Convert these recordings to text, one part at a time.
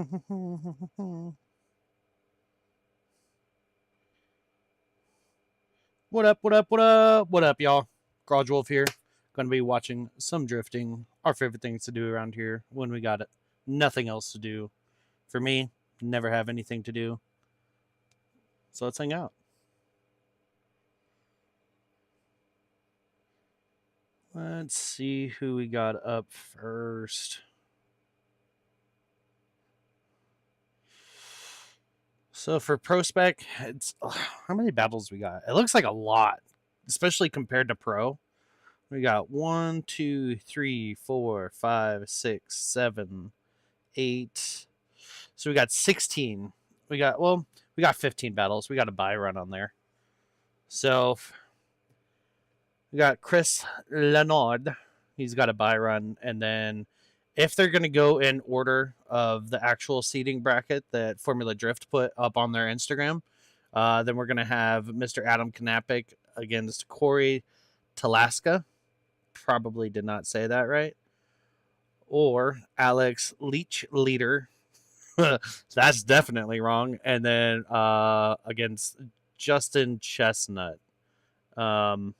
What up, what up, what up? What up, y'all? Garage Wolf here. Going to be watching some drifting. Our favorite things to do around here when we got nothing else to do. For me, never have anything to do. So let's hang out. Let's see who we got up first. So for Prospec, it's how many battles we got? It looks like a lot, especially compared to Pro. We got 1, 2, 3, 4, 5, 6, 7, 8. So we got 16. We got 15 battles. We got a buy run on there. So we got Chris Lenard. He's got a buy run, and then if they're going to go in order of the actual seating bracket that Formula Drift put up on their Instagram, then we're going to have Mr. Adam Knapik against Corey Talaska. Probably did not say that right. Or Alex Leach Leader. That's definitely wrong. And then against Justin Chestnut. So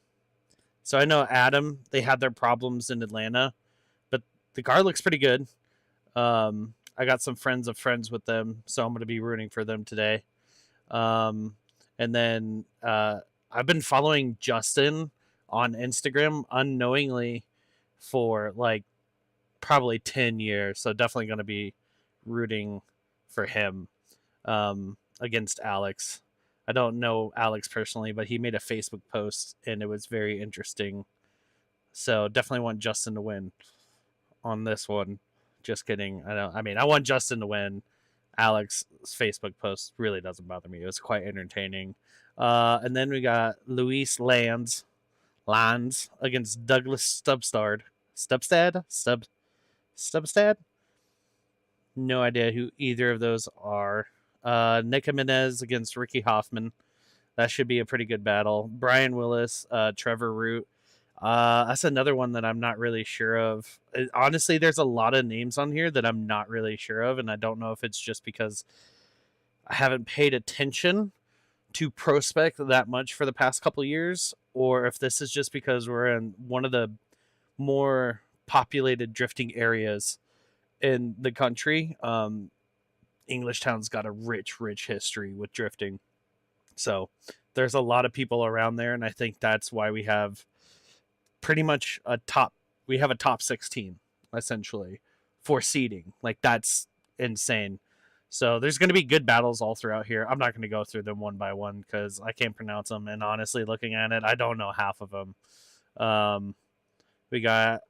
I know Adam, they had their problems in Atlanta, but the car looks pretty good. I got some friends of friends with them, so I'm going to be rooting for them today. And then I've been following Justin on Instagram unknowingly for like probably 10 years. So definitely going to be rooting for him against Alex. I don't know Alex personally, but he made a Facebook post and it was very interesting. So definitely want Justin to win on this one. Just kidding. I want Justin to win. Alex's Facebook post really doesn't bother me. It was quite entertaining. And then we got Luis Lands against Douglas Stubstad. Stubstad? No idea who either of those are. Nick Jimenez against Ricky Hoffman. That should be a pretty good battle. Brian Willis, Trevor Root. That's another one that I'm not really sure of. Honestly, there's a lot of names on here that I'm not really sure of, and I don't know if it's just because I haven't paid attention to Prospec that much for the past couple years, or if this is just because we're in one of the more populated drifting areas in the country. Englishtown's got a rich history with drifting. So there's a lot of people around there, and I think that's why we have pretty much a top 16 essentially for seeding. Like that's insane. So there's going to be good battles all throughout here. I'm not going to go through them one by one because I can't pronounce them, and honestly, looking at it, I don't know half of them. We got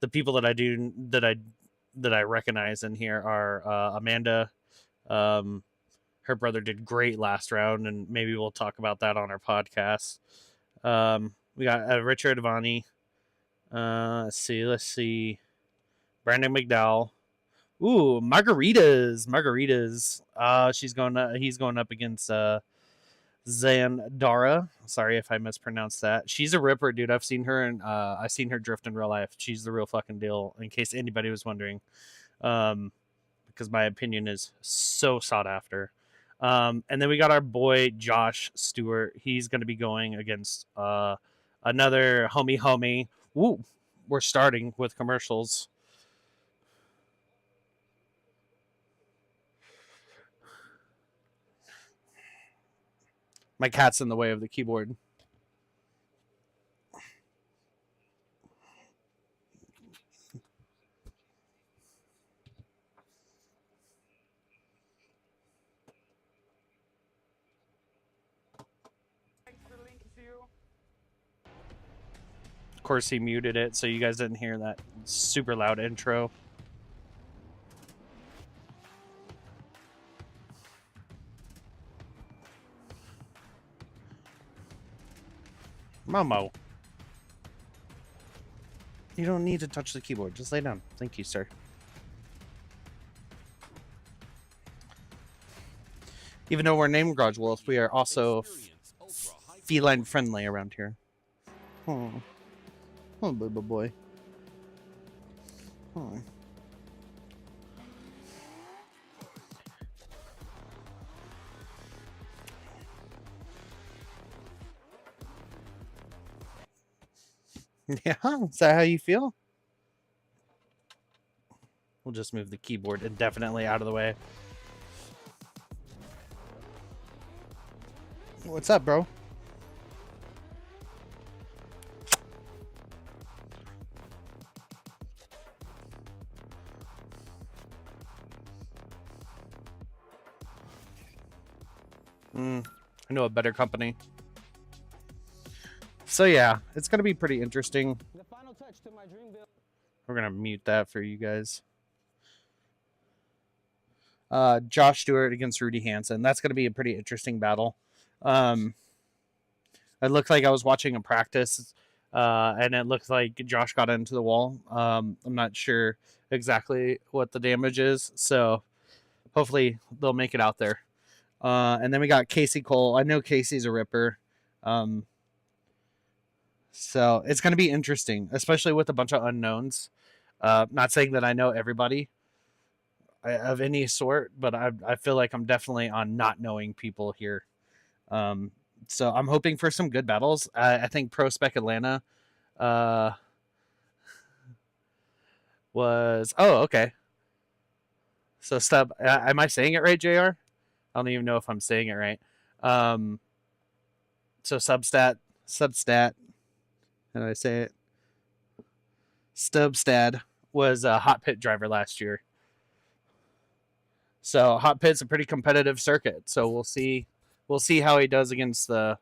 the people that I recognize in here are Amanda. Her brother did great last round, and maybe we'll talk about that on our podcast. We got Richard Avani. Let's see. Brandon McDowell. Ooh, Margaritas. He's going up against Zandara. Sorry if I mispronounced that. She's a ripper, dude. I've seen her drift in real life. She's the real fucking deal, in case anybody was wondering. Because my opinion is so sought after. And then we got our boy Josh Stewart. He's going to be going against another homie. Woo! We're starting with commercials. My cat's in the way of the keyboard. Of course, he muted it, so you guys didn't hear that super loud intro. Momo. You don't need to touch the keyboard. Just lay down. Thank you, sir. Even though we're named Garage Wolf, we are also feline friendly around here. Oh, baby boy. Oh. Yeah, is that how you feel? We'll just move the keyboard indefinitely out of the way. What's up, bro? I know a better company. So yeah, it's gonna be pretty interesting. The final touch to my dream build. We're gonna mute that for you guys. Josh Stewart against Rudy Hansen. That's gonna be a pretty interesting battle. It looked like I was watching a practice, and it looked like Josh got into the wall. I'm not sure exactly what the damage is, so hopefully they'll make it out there. And then we got Casey Cole. I know Casey's a ripper. So it's going to be interesting, especially with a bunch of unknowns. Not saying that I know everybody of any sort, but I feel like I'm definitely on not knowing people here. So I'm hoping for some good battles. I think Prospec Atlanta was... Oh, okay. So Stub... am I saying it right, JR? I don't even know if I'm saying it right. So Substat, how do I say it? Stubstad was a hot pit driver last year. So hot pit's a pretty competitive circuit. So we'll see how he does against the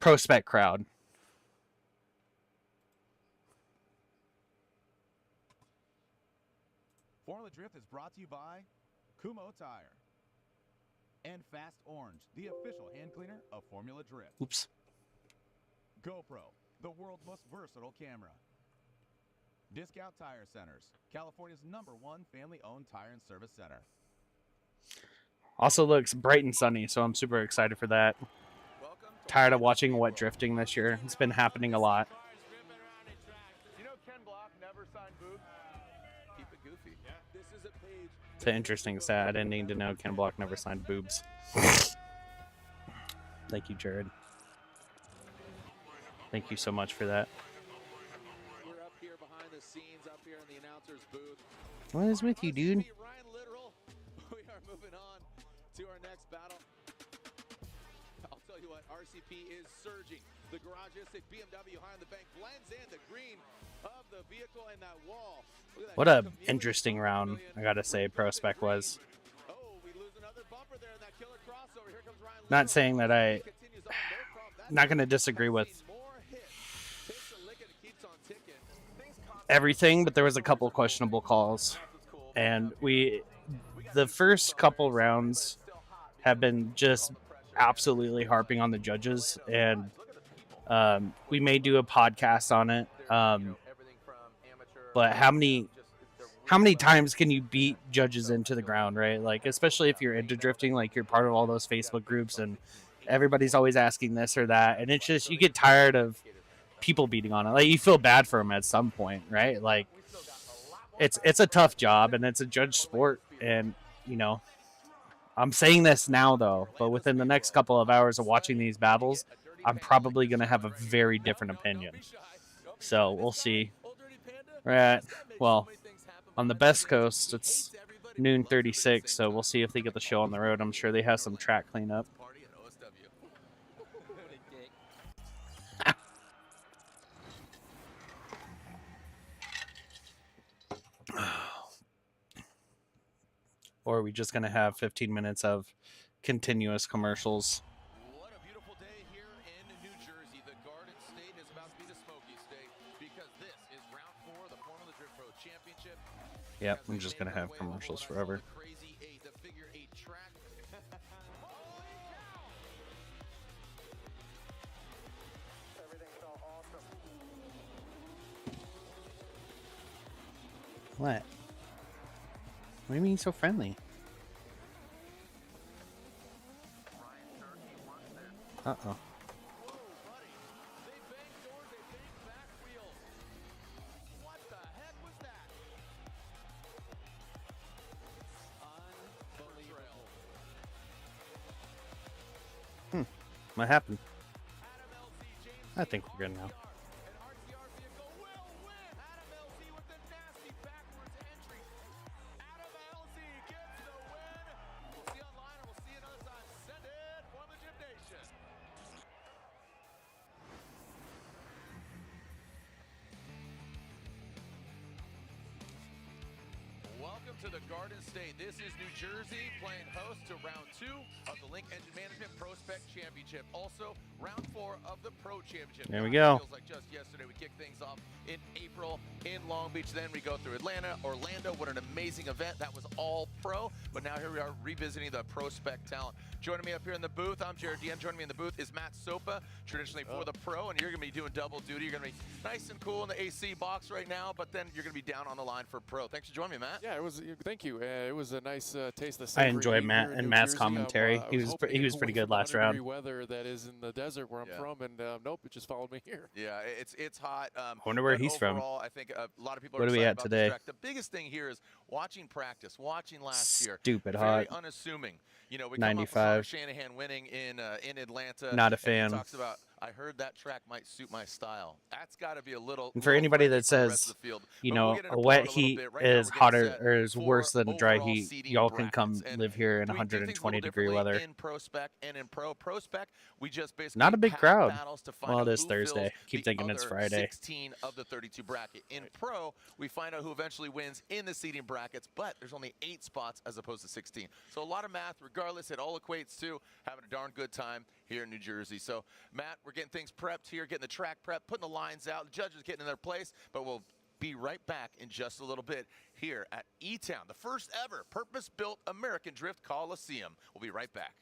Prospec crowd. Formula Drift is brought to you by Kumho Tire and Fast Orange, the official hand cleaner of Formula Drift. Oops. GoPro, the world's most versatile camera. Discount Tire Centers, California's #1 family-owned tire and service center. Also looks bright and sunny, so I'm super excited for that. Tired of watching wet drifting this year. It's been happening a lot. You know Ken Block never signed boobs? Keep it goofy. Yeah. This is a page. It's an interesting stat. I didn't need to know Ken Block never signed boobs. Thank you, Jared. Thank you so much for that. We're up here behind the scenes, up here in the announcer's booth. What is with you, dude? Ryan Literal. We are moving on to our next battle. I'll tell you what, RCP is surging. The Garagistic BMW high on the bank blends in the green of the vehicle and that wall. What a interesting round, I gotta say, Prospec was. Oh, we lose another bumper there in that killer crossover. Here comes Ryan Literal. Not saying that not gonna disagree with everything, but there was a couple questionable calls, and the first couple rounds have been just absolutely harping on the judges, and we may do a podcast on it, but how many times can you beat judges into the ground, right? Like, especially if you're into drifting, like you're part of all those Facebook groups and everybody's always asking this or that, and it's just, you get tired of people beating on it. Like, you feel bad for them at some point, right? Like, it's a tough job and it's a judge sport, and you know, I'm saying this now though, but within the next couple of hours of watching these battles, I'm probably going to have a very different opinion. So we'll see. We're at, well, on the best coast, it's noon 36, so we'll see if they get the show on the road. I'm sure they have some track cleanup. Or are we just going to have 15 minutes of continuous commercials? What a beautiful day here in New Jersey. The Garden State is about to be the Smoky State because this is round 4 of the Formula Drift Pro Championship. Yep, I'm just going to have commercials forever. Crazy 8, the figure 8 track. Everything's so awesome. What? What do you mean so friendly? Uh-oh. What happened? I think we're good now. to the Garden State. This is New Jersey playing host to round 2 of the Link Engine Management Prospec Championship. Also, round 4 of the Pro Championship. There we God, go. it feels like just yesterday we kicked things off in April in Long Beach. Then we go through Atlanta, Orlando. What an amazing event. That was all pro. But now here we are revisiting the Prospec talent. Joining me up here in the booth, I'm Jared Dean. Joining me in the booth is Matt Sopa, traditionally for the pro, and you're going to be doing double duty. You're going to be nice and cool in the AC box right now, but then you're going to be down on the line for pro. Thanks for joining me, Matt. Yeah, it was. Thank you. It was a nice taste of. I enjoy savory Matt here in and New Matt's Jersey. commentary. I He was hoping to get pretty away good from last 100-degree round. weather that is in the desert where I'm from, and nope, it just followed me here. Yeah, it's hot. I wonder where but he's from. overall, I think a lot of people are What are we excited at about today? this track. The biggest thing here is watching practice, watching last year. Stupid Very hot. unassuming. You know, we come up with 95. Connor Shanahan winning in Atlanta. Not a and fan. he talks about, I heard that track might suit my style. That's got to be a little. And for little anybody friendly that for the rest says, of the field. you But know, we'll get into a pro wet in a little heat bit. Right now, is we're getting hotter set or is for worse than dry overall heat. seeding Y'all can come brackets. And live here in do we do things a 120 little degree differently weather. in Prospec and in Prospec, we just basically Not a big pack crowd. battles to find Well, out it is who Thursday. fills Keep the thinking it's other Friday. 16 of the 32 bracket. In pro, we find out who eventually wins in the seeding brackets, but there's only 8 spots as opposed to 16. So a lot of math. Regardless, it all equates to having a darn good time here in New Jersey. So, Matt, we're getting things prepped here, getting the track prepped, putting the lines out. The judges getting in their place, but we'll be right back in just a little bit here at E-Town, the first ever purpose-built American Drift Coliseum. We'll be right back.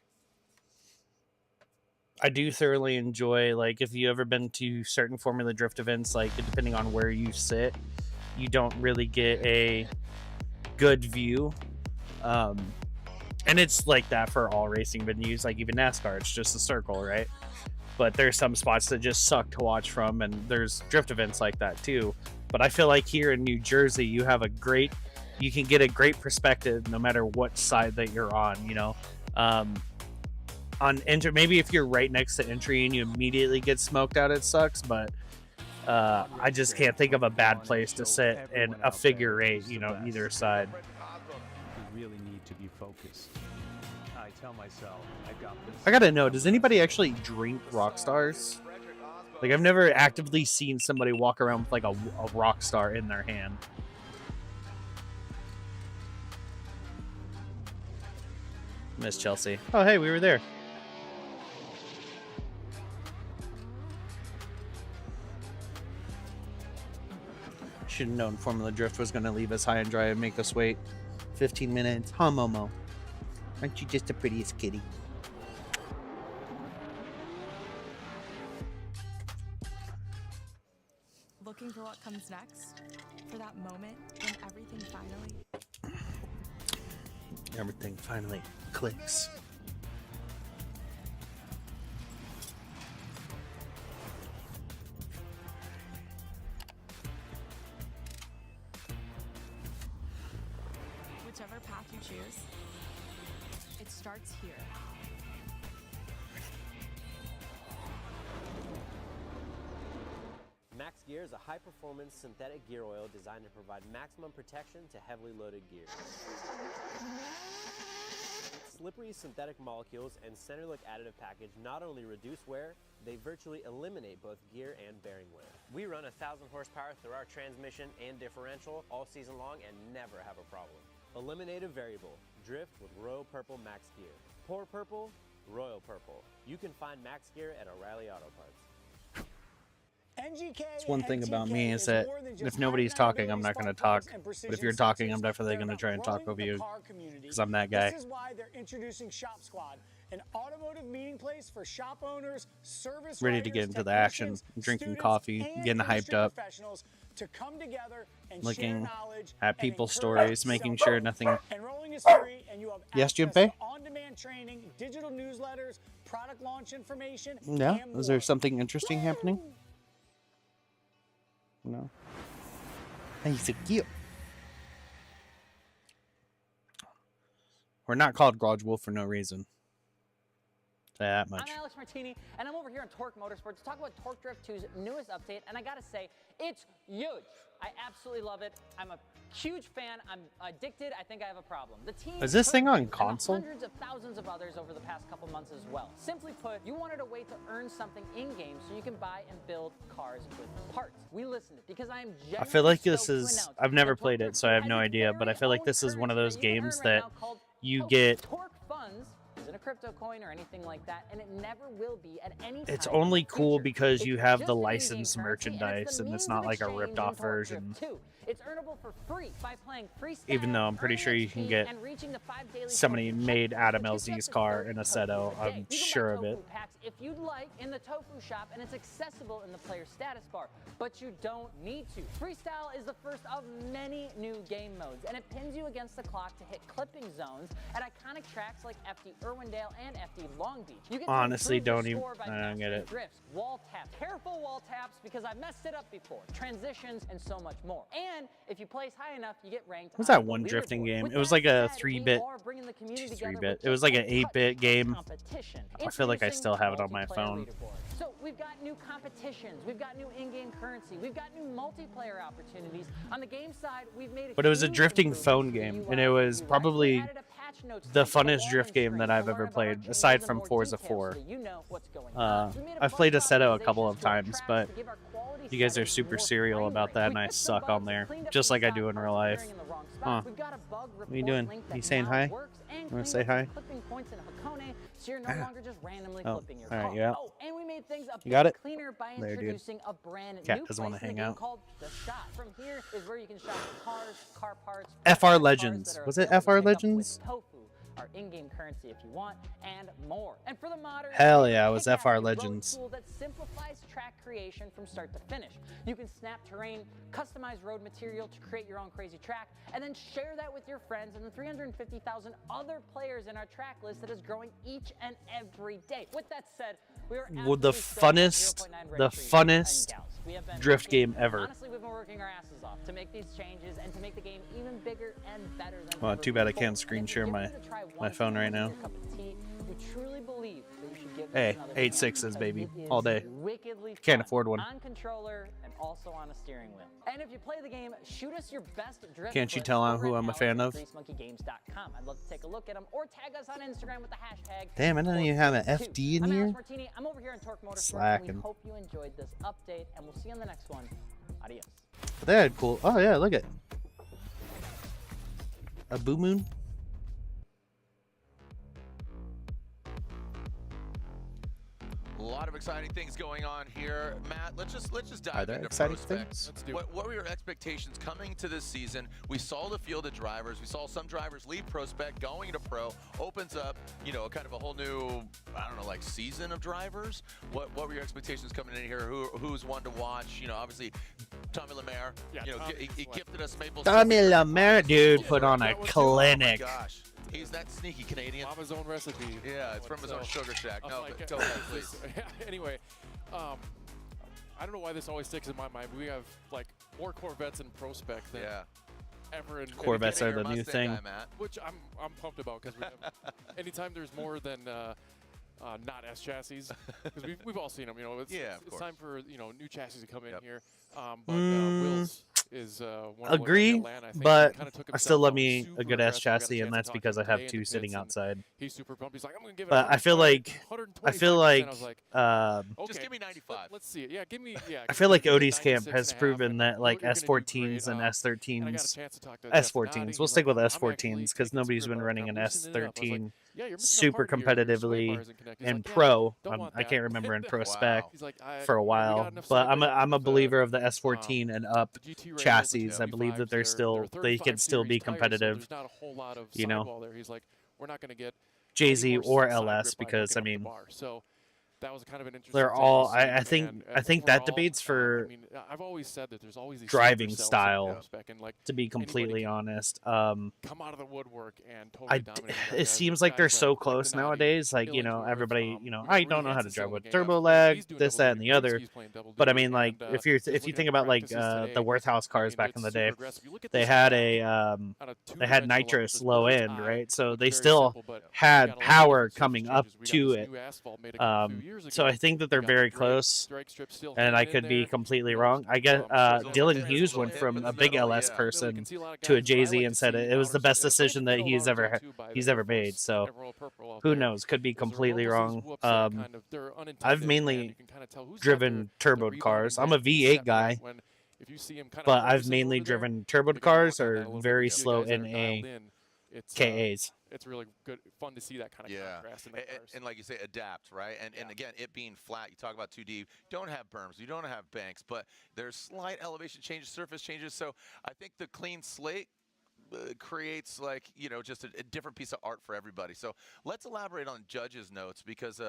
I do thoroughly enjoy, like, if you ever been to certain Formula Drift events, like, depending on where you sit, you don't really get a good view. And it's like that for all racing venues, like even NASCAR, it's just a circle, right? But there's some spots that just suck to watch from, and there's drift events like that too. But I feel like here in New Jersey, you can get a great perspective no matter what side that you're on, you know. On entry, maybe if you're right next to entry and you immediately get smoked out, it sucks, but I just can't think of a bad place to sit in a figure eight, you know, either side. We really need to be focused. I tell myself, I got this. I gotta know, does anybody actually drink rock stars? Like, I've never actively seen somebody walk around with like a rock star in their hand. Miss Chelsea. Oh, hey, we were there. Should have known Formula Drift was going to leave us high and dry and make us wait 15 minutes. Huh, Momo? Aren't you just the prettiest kitty? Looking for what comes next? For that moment when Everything finally clicks. whichever path you choose, it starts here. Max Gear is a high-performance synthetic gear oil designed to provide maximum protection to heavily loaded gear. Slippery synthetic molecules and center-look additive package not only reduce wear, they virtually eliminate both gear and bearing wear. We run 1,000 horsepower through our transmission and differential all season long and never have a problem. Eliminate a variable. Drift with Royal Purple Max Gear. Pour purple, Royal Purple. You can find Max Gear at O'Reilly Auto Parts. It's one thing about me is that if nobody's talking, I'm not going to talk. But if you're talking, I'm definitely going to try and talk over you because I'm that guy. This is why they're introducing Shop Squad, an automotive meeting place for shop owners, service Ready to get into the action, drinking coffee, getting hyped up, to come together and looking share knowledge at people's stories, making sure nothing. Enrolling is free, and you have Yes, access Junpei? to on-demand training, digital newsletters, product launch information. Yeah, and is there more. something interesting happening? No. He's so cute. We're not called Garage Wolf for no reason. That much. I'm Alex Martini, and I'm over here on Torque Motorsports to talk about Torque Drift 2's newest update, and I gotta say, it's huge. I absolutely love it. I'm a huge fan. I'm addicted. I think I have a problem. The team Is this thing on console? hundreds of thousands of others over the past couple months as well. Simply put, you wanted a way to earn something in-game so you can buy and build cars with parts. We listened because I am genuinely I feel like this stoked to is, announce I've never that played Torque it, so I have Drift no 2 has idea, its but I very feel like own this is one of those currency games that you can earn that right now called you Torque. get. Torque Funds isn't a crypto coin or anything like that, and it never will be at any time. It's in only the cool future. because It's you have just the an in-game licensed currency, merchandise, the and it's means not of like a exchange ripped in off Torque Drift version. 2. It's earnable for free by playing freestyle, Even though I'm pretty earning sure you can XP, get and reaching the 5 daily somebody tofu made checkpoints, Adam which you LZ's get car for in a 30 Seto. tofus a day. I'm You can sure buy of it. tofu packs if you'd like in the tofu shop, and it's accessible in the player status bar, but you don't need to. Freestyle is the first of many new game modes, and it pins you against the clock to hit clipping zones at iconic tracks like FD Irwindale and FD Long Beach. You get to Honestly, improve your don't even. score by I don't get mastering it. drifts, wall taps, careful wall taps because I've messed it up before, transitions, and so much more. And if you place high enough, you get ranked. What's on that one the drifting leaderboard. game? With It was that like a said, 3-bit. we are bringing the community together 3-bit. with It was just like a an 8-bit touch of game. competition. I feel like I still have it on my Introducing phone. multiplayer leaderboard. So we've got new competitions, we've got new in-game currency, we've got new multiplayer opportunities. On the game side, we've made But it was a huge drifting improvements phone to the game, UI and it was and probably we added a patch notes the feature on funnest the drift login game screen that to I've learn ever about our played, changes aside in from more Forza detail 4. so that you know what's going on. We made a I've bunch played a of Seto a couple of optimizations to our times, tracks but to give our quality you guys are settings super more serial friendly. about that, and We I fixed suck the on bugs, there, cleaned up just some like I stock do in parts real life. appearing in the wrong Huh. spot. We've got a bug What are you report doing? link You that saying now hi? works and Wanna cleaned say up some hi? clipping points in Hakone, so you're no longer just randomly Oh, clipping your alright, car. yeah. Oh, and we made things a You got bit it? cleaner by There, dude. introducing a brand Cat new doesn't wanna place in hang the game out. called The Shop. From here is where you can shop cars, car parts, FR cars Legends. that are Was it available to FR pick up with Legends? tofu, our in-game currency if you want, and more. And for the modders, Hell we have yeah, a it was kick-ass FR new road Legends. tool that simplifies track creation from start to finish. You can snap terrain, customize road material to create your own crazy track, and then share that with your friends and the 350,000 other players in our track list that is growing each and every day. With that said, we are Well, the absolutely stoked on funnest 0.9 the registries funnest and gals. We have been drift working- game ever. Honestly, we've been working our asses off to make these changes and to make the game even bigger and better than Well, ever too bad I before. can't And screen if you're share giving my it a try my once phone and right now. your cup of tea, we truly believe that you should give this Hey, another 8 chance 6s, because baby, it is all day. wickedly Can't fun afford one. on controller and also on a steering wheel. And if you play the game, shoot us your best drift Can't you clips tell over who at I'm a Alex fan at of? GreaseMonkeyGames.com. I'd love to take a look at them or tag us on Instagram with the hashtag. Damn, I didn't even have an FD in I'm here. Alex Martini. I'm over here in Torque Motorsports. And we Slacking. hope you enjoyed this update, and we'll see you on the next one. Adios. But they had cool. Oh yeah, look at a Boo Moon. A lot of exciting things going on here, Matt. Let's just dive Are there into exciting Prospec. things? Let's do it. What were your expectations coming to this season? We saw the field of drivers. We saw some drivers leave Prospec, going to Pro. Opens up, you know, kind of a whole new, I don't know, like season of drivers. What were your expectations coming in here? Who's one to watch? You know, obviously Tommy Lemaire. Yeah, you know, Tommy's he like- gifted us Maple. Tommy Syrup. Lemaire, dude, Yeah, put on a that was too. clinic. Oh my gosh, he's that sneaky Canadian. Mama's own recipe. Yeah, it's from his own sugar shack. I'm No, like, but go ahead, please. anyway, I don't know why this always sticks in my mind. But we have like more Corvettes in Prospec than Yeah. ever in Corvettes Getting are your the new Mustang thing. guy, Matt. which I'm pumped about because we have anytime there's more than not S chassis because we've all seen them. You know, it's, Yeah, of it's course. time for new chassis to come in Yep. here. But Will's is one of the Agree, ones in Atlanta, I think. but He kinda took I still himself love out me super a good ass aggressive. I got a chassis, and chance to that's talk to because him I have today in two the sitting pits, and outside. He's super pumped. He's like, I'm gonna give it. But I feel like 125%. I was like, okay. Just give me 95. Let's see it. Yeah, give me. Yeah. I feel like give me Odie's camp 96 has and a half, proven and that like you're gonna do great. S14s and And I got a S13s, chance to talk to Jeff S14s. Noddy. We'll He's stick like, with "I'm actually S14s because taking nobody's some been grip running back. an I'm loosening it up." I was like, S13 "Yeah, you're missing a super part here. Your sway competitively bars isn't connected." He's in like, "Yeah, pro. don't want I that." can't remember in pro spec He's like, for a "We got while, enough but sway I'm bars a with, believer of the S14 and up the GT Radials, which chassis. have I believe that V5s, they're still they 35 can still be series tires, so competitive. there's not a whole lot of you know. sidewall there. He's like, we're not going to get JZ any more or side grip LS by because hooking I up the mean bar. So that was kind of an interesting. They're take all. to see, I think. and I think that overall, debate's for I mean, I've always said that there's always these driving sleeper cells in style. Prospec, and like To be anybody completely can honest, come out of the woodwork and totally dominate. it seems like they're so close nowadays. Like, you know, everybody, you know, I don't know how to drive with turbo lag, this, that, and the other. But I mean, like, if you think about like the Worthhouse cars back in the day, they had they had nitrous low end, right? So they still had power coming up to it. So I think that they're very close, and I could be completely wrong. I guess Dylan Hughes went from a big LS person to a JZ and said it was the best decision that he's ever made. So who knows? Could be completely wrong. I've mainly driven turboed cars. I'm a V8 guy, but I've mainly driven turboed cars or very slow NA KAs. It's really good, fun to see that kind of contrast in the cars. And like you say, adapt, right? And again, it being flat, you talk about 2D, don't have berms, you don't have banks, but there's slight elevation changes, surface changes. So I think the clean slate creates, like, you know, just a different piece of art for everybody. So let's elaborate on judges' notes, because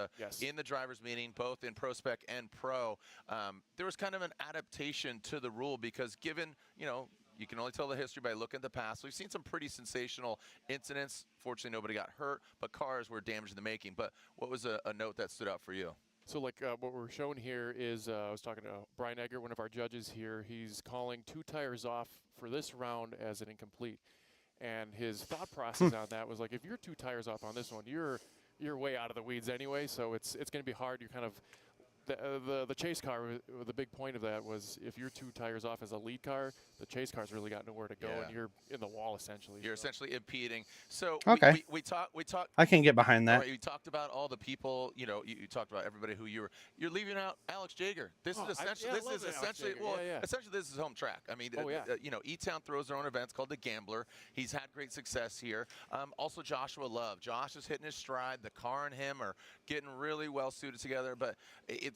in the drivers' meeting, both in Prospec and Pro, there was kind of an adaptation to the rule, because given, you know, you can only tell the history by looking at the past. We've seen some pretty sensational incidents. Fortunately, nobody got hurt, but cars were damaged in the making. But what was a note that stood out for you? So, like, what we're showing here is, I was talking to Brian Egger, one of our judges here. He's calling 2 tires off for this round as an incomplete. And his thought process on that was, like, if you're 2 tires off on this one, you're way out of the weeds anyway, so it's going to be hard. You're kind of the chase car, the big point of that was, if you're 2 tires off as a lead car, the chase car's really got nowhere to go, and you're in the wall essentially. You're essentially impeding. So okay, we talked. I can get behind that. Right, you talked about all the people. You know, you talked about everybody who you're leaving out. Alex Jaeger. This is essentially essentially this is home track. I mean, you know, E-Town throws their own events called the Gambler. He's had great success here. Also Joshua Love. Josh is hitting his stride. The car and him are getting really well suited together. But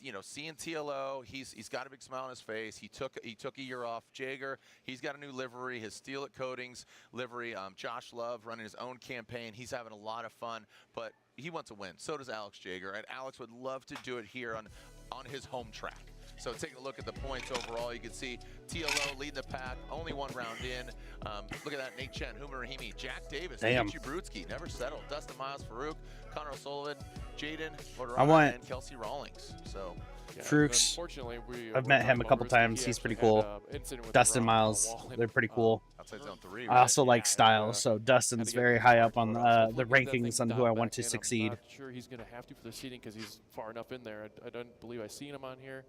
you know, seeing TLO, he's got a big smile on his face. He took a year off. Jaeger, he's got a new livery, his Steel It Coatings livery. Josh Love running his own campaign. He's having a lot of fun, but he wants to win. So does Alex Jaeger, and Alex would love to do it here on his home track. So taking a look at the points overall, you can see TLO leading the pack, only 1 round in. Look at that, Nate Chen, Huma Rahimi, Jack Davis, Michi Brutsky, never settled, Dustin Miles, Farouk, Connor O'Sullivan, Jaden Motorana, and Kelsey Rawlings. So Frooks, I've met him a couple times. He's pretty cool. Dustin Miles, they're pretty cool. I also like style, so Dustin's very high up on the rankings on who I want to succeed. I'm not sure he's going to have to for the seating because he's far enough in there. I don't believe I've seen him on here.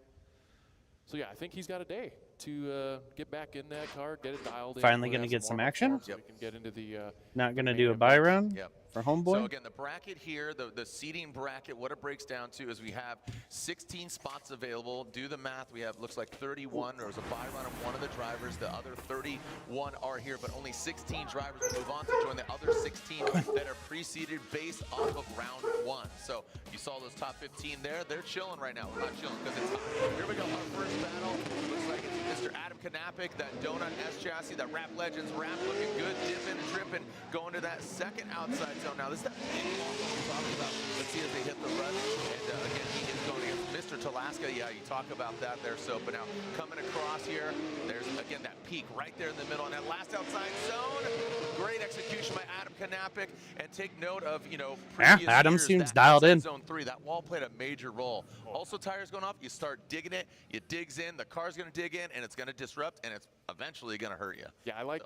So yeah, I think he's got a day to get back in that car, get it dialed in. Finally going to get some action. So we can get into the, not going to do a buy run for homeboy. So again, the bracket here, the seating bracket, what it breaks down to is we have 16 spots available. Do the math. We have, looks like 31. There was a buy run of one of the drivers. The other 31 are here, but only 16 drivers will move on to join the other 16 that are preceded based off of round 1. So you saw those top 15 there. They're chilling right now. We're not chilling because it's here we go. Our first battle looks like it's Mr. Adam Knappich, that Donut S chassis, that Rap Legends wrap, looking good, dipping and tripping, going to that second outside zone. Now this is that big wall we're talking about. Let's see as they hit the run. And again, he is going against Mr. Talaska. Yeah, you talk about that there. So, but now coming across here, there's again that peak right there in the middle, and that last outside zone. Great execution by Adam Knappich. And take note of, you know, Adam seems dialed in. Zone 3, that wall played a major role. Also, tires going off. You start digging it. It digs in. The car's going to dig in, and it's going to disrupt, and it's eventually going to hurt you. Yeah, I like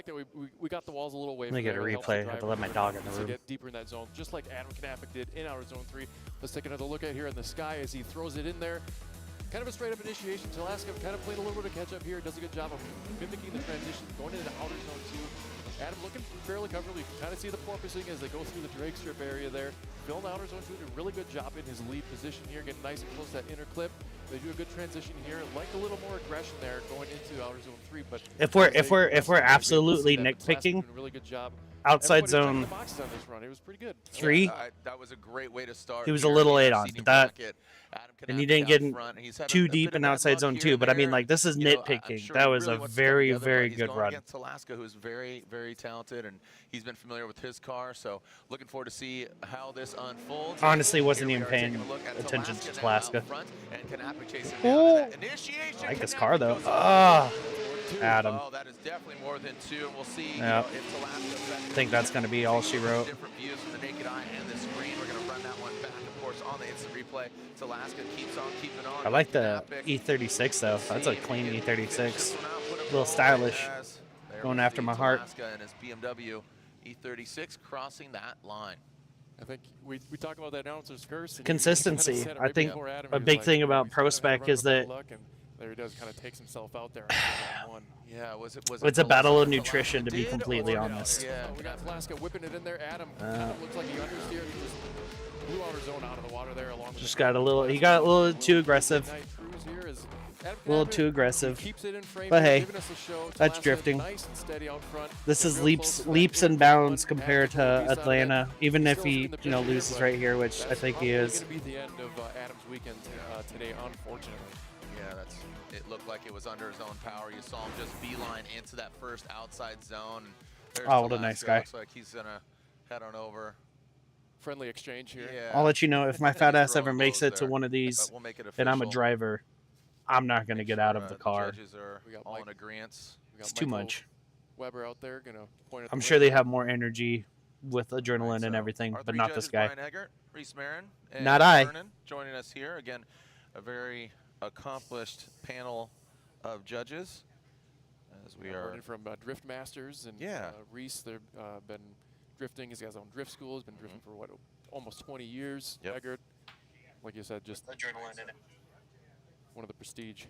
that we got the walls a little away. Let me get a replay. I have to let my dog in the room. To get deeper in that zone, just like Adam Knappich did in outer zone 3. Let's take another look at here in the sky as he throws it in there. Kind of a straight up initiation. Talaska kind of played a little bit of catch up here. Does a good job of mimicking the transition, going into outer zone 2. Adam looking fairly comfortable. You can kind of see the porpoising as they go through the drag strip area there. Phil in outer zone 2 did a really good job in his lead position here, getting nice and close to that inner clip. They do a good transition here. Like a little more aggression there going into outer zone 3. But if we're absolutely nitpicking, really good job. outside Everybody checked zone the boxes on this run. It was pretty good. 3. That was a great way to start. He was a here little in late our on, seeding but that, bracket. Adam and he Knapp didn't down get in front, and he's had too a deep bit in of bad outside luck zone here 2. and But I mean, there. like, this is You know, I'm nitpicking. sure That he was really a wants to start very, together, but very he's good going run. against Alaska, who's very, very talented, and he's been familiar with his car. So looking forward to see how this unfolds. Honestly, wasn't Here we even are taking paying a look at attention Talaska to now out Alaska. front, and Knapp chasing down in that initiation. I like this Knapp car though. goes Ah, two. Adam. Oh, that is definitely more than 2. And we'll see Yeah. if Talaska I think that's going to be all she wrote. different views from the naked eye and the screen. We're going to run that one back, of course, on the instant replay. Alaska keeps on keeping on. I like the E36 though. That's a clean E36. A little stylish. Going after my heart. Alaska and his BMW E36 crossing that line. I think we talk about that announcer's curse. Consistency. I think a big thing about Prospec is that there he does, kind of takes himself out there. One. Yeah, was it it's a battle of nutrition, to be completely honest. Yeah, we got Alaska whipping it in there. Adam looks like he understeered. He just blew out his zone out of the water there. Along Just got a little. He got a little too aggressive. A little too aggressive. But hey, that's drifting. This is leaps and bounds compared to Atlanta. Even if he, loses right here, which I think he is. Going to be the end of Adam's weekend today, unfortunately. Yeah, it looked like it was under his own power. You saw him just beeline into that first outside zone. There's Oh, what a nice guy. Looks like he's gonna head on over. Friendly exchange here. Yeah. I'll let you know if my fat ass ever makes it to one of these, we'll make it and I'm a official. driver. I'm not going to get out of the car. Judges are all in agreement. It's too much. Weber out there gonna point at I'm sure they have more energy with adrenaline and everything, but not this guy. Brian Eggert, Reese Marin, and Not I. Vernon joining us here again. A very accomplished panel of judges. As we are from Drift Masters and Reese, they've been drifting. He's got his own drift school. He's been drifting for what, almost 20 years. Yep. Eggert, like you said, just adrenaline in it. One of the prestige.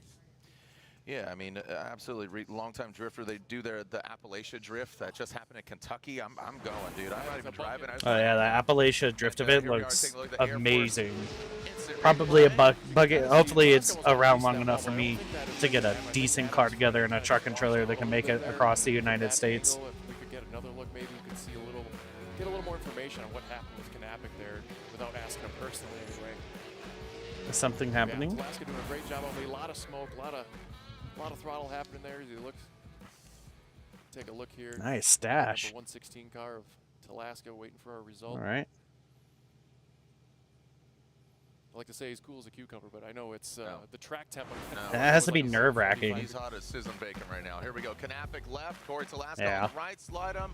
Yeah, I mean, absolutely. Longtime drifter. They do the Appalachia drift that just happened in Kentucky. I'm going, dude. I'm not even driving. Oh yeah, the Appalachia drift of it looks amazing. Probably a bucket. Hopefully it's around long enough for me to get a decent car together in a truck and trailer that can make it across the United States. If we could get another look, maybe we could see get a little more information on what happened with Knapp there without asking him personally anyway. Is something happening? Yeah, Alaska doing a great job. A lot of smoke, a lot of throttle happening there. As he looks, take a look here. Nice stash. The 116 car of Alaska waiting for our result. All right. I like to say he's cool as a cucumber, but I know it's the track tempo. That has to be nerve-wracking. He's hot as sizzling bacon right now. Here we go. Knapp left. Corey Alaska Yeah. on the right. Slide him.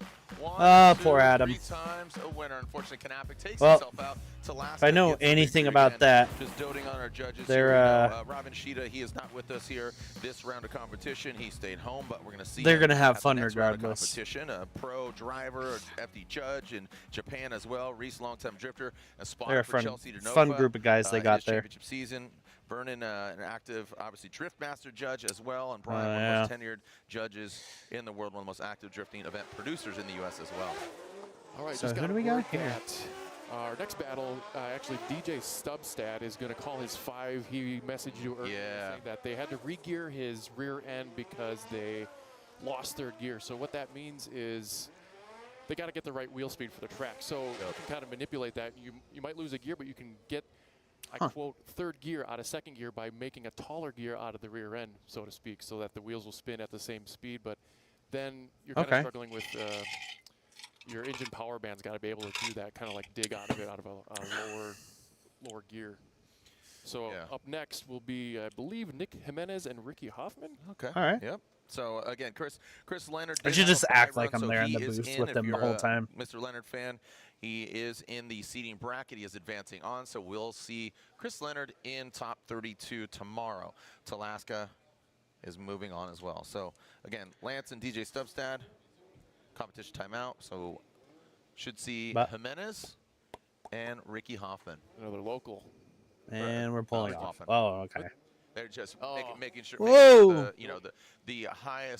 Poor Adam. 3 times a winner. Unfortunately, Knapp takes Well, himself out. Alaska if I know gets the anything victory about again. that, Just doting on our judges. they're, here. Robin Sheeta, he is not with us here this round of competition. He stayed home, but we're going to see. They're going to have fun next round of regardless. competition. A pro driver, FD judge in Japan as well. Reese, longtime drifter, a they're spotter a for fun, Chelsea to fun group of guys they got there. Championship season. Vernon, an active, obviously, drift master judge as well, and Brian, one of the most tenured judges in the world, one of the most active drifting event producers in the U.S. as well. All right, So just who got do we word got here? that our next battle, actually, DJ Stubstad is going to call his 5. He messaged you earlier saying that they had to re-gear his rear end because they lost third gear. So what that means is they got to get the right wheel speed for the track. So you can kind of manipulate that. You might lose a gear, but you can get, I quote, third gear out of second gear by making a taller gear out of the rear end, so to speak, so that the wheels will spin at the same speed. But then you're kind of struggling with your engine power band's got to be able to do that, kind of like dig out of it out of a lower gear. So up next will be, I believe, Nick Jimenez and Ricky Hoffman. Okay. All right. Yep. So again, Chris Leonard. I should just act like I'm there in the booth with them the whole time. Mr. Leonard fan, he is in the seating bracket. He is advancing on, so we'll see Chris Leonard in top 32 tomorrow. Talaska is moving on as well. So again, Lance and DJ Stubstad, competition timeout. So should see Jimenez and Ricky Hoffman. Another local. And we're pulling off. Oh, okay. They're just making sure. Whoa! The higher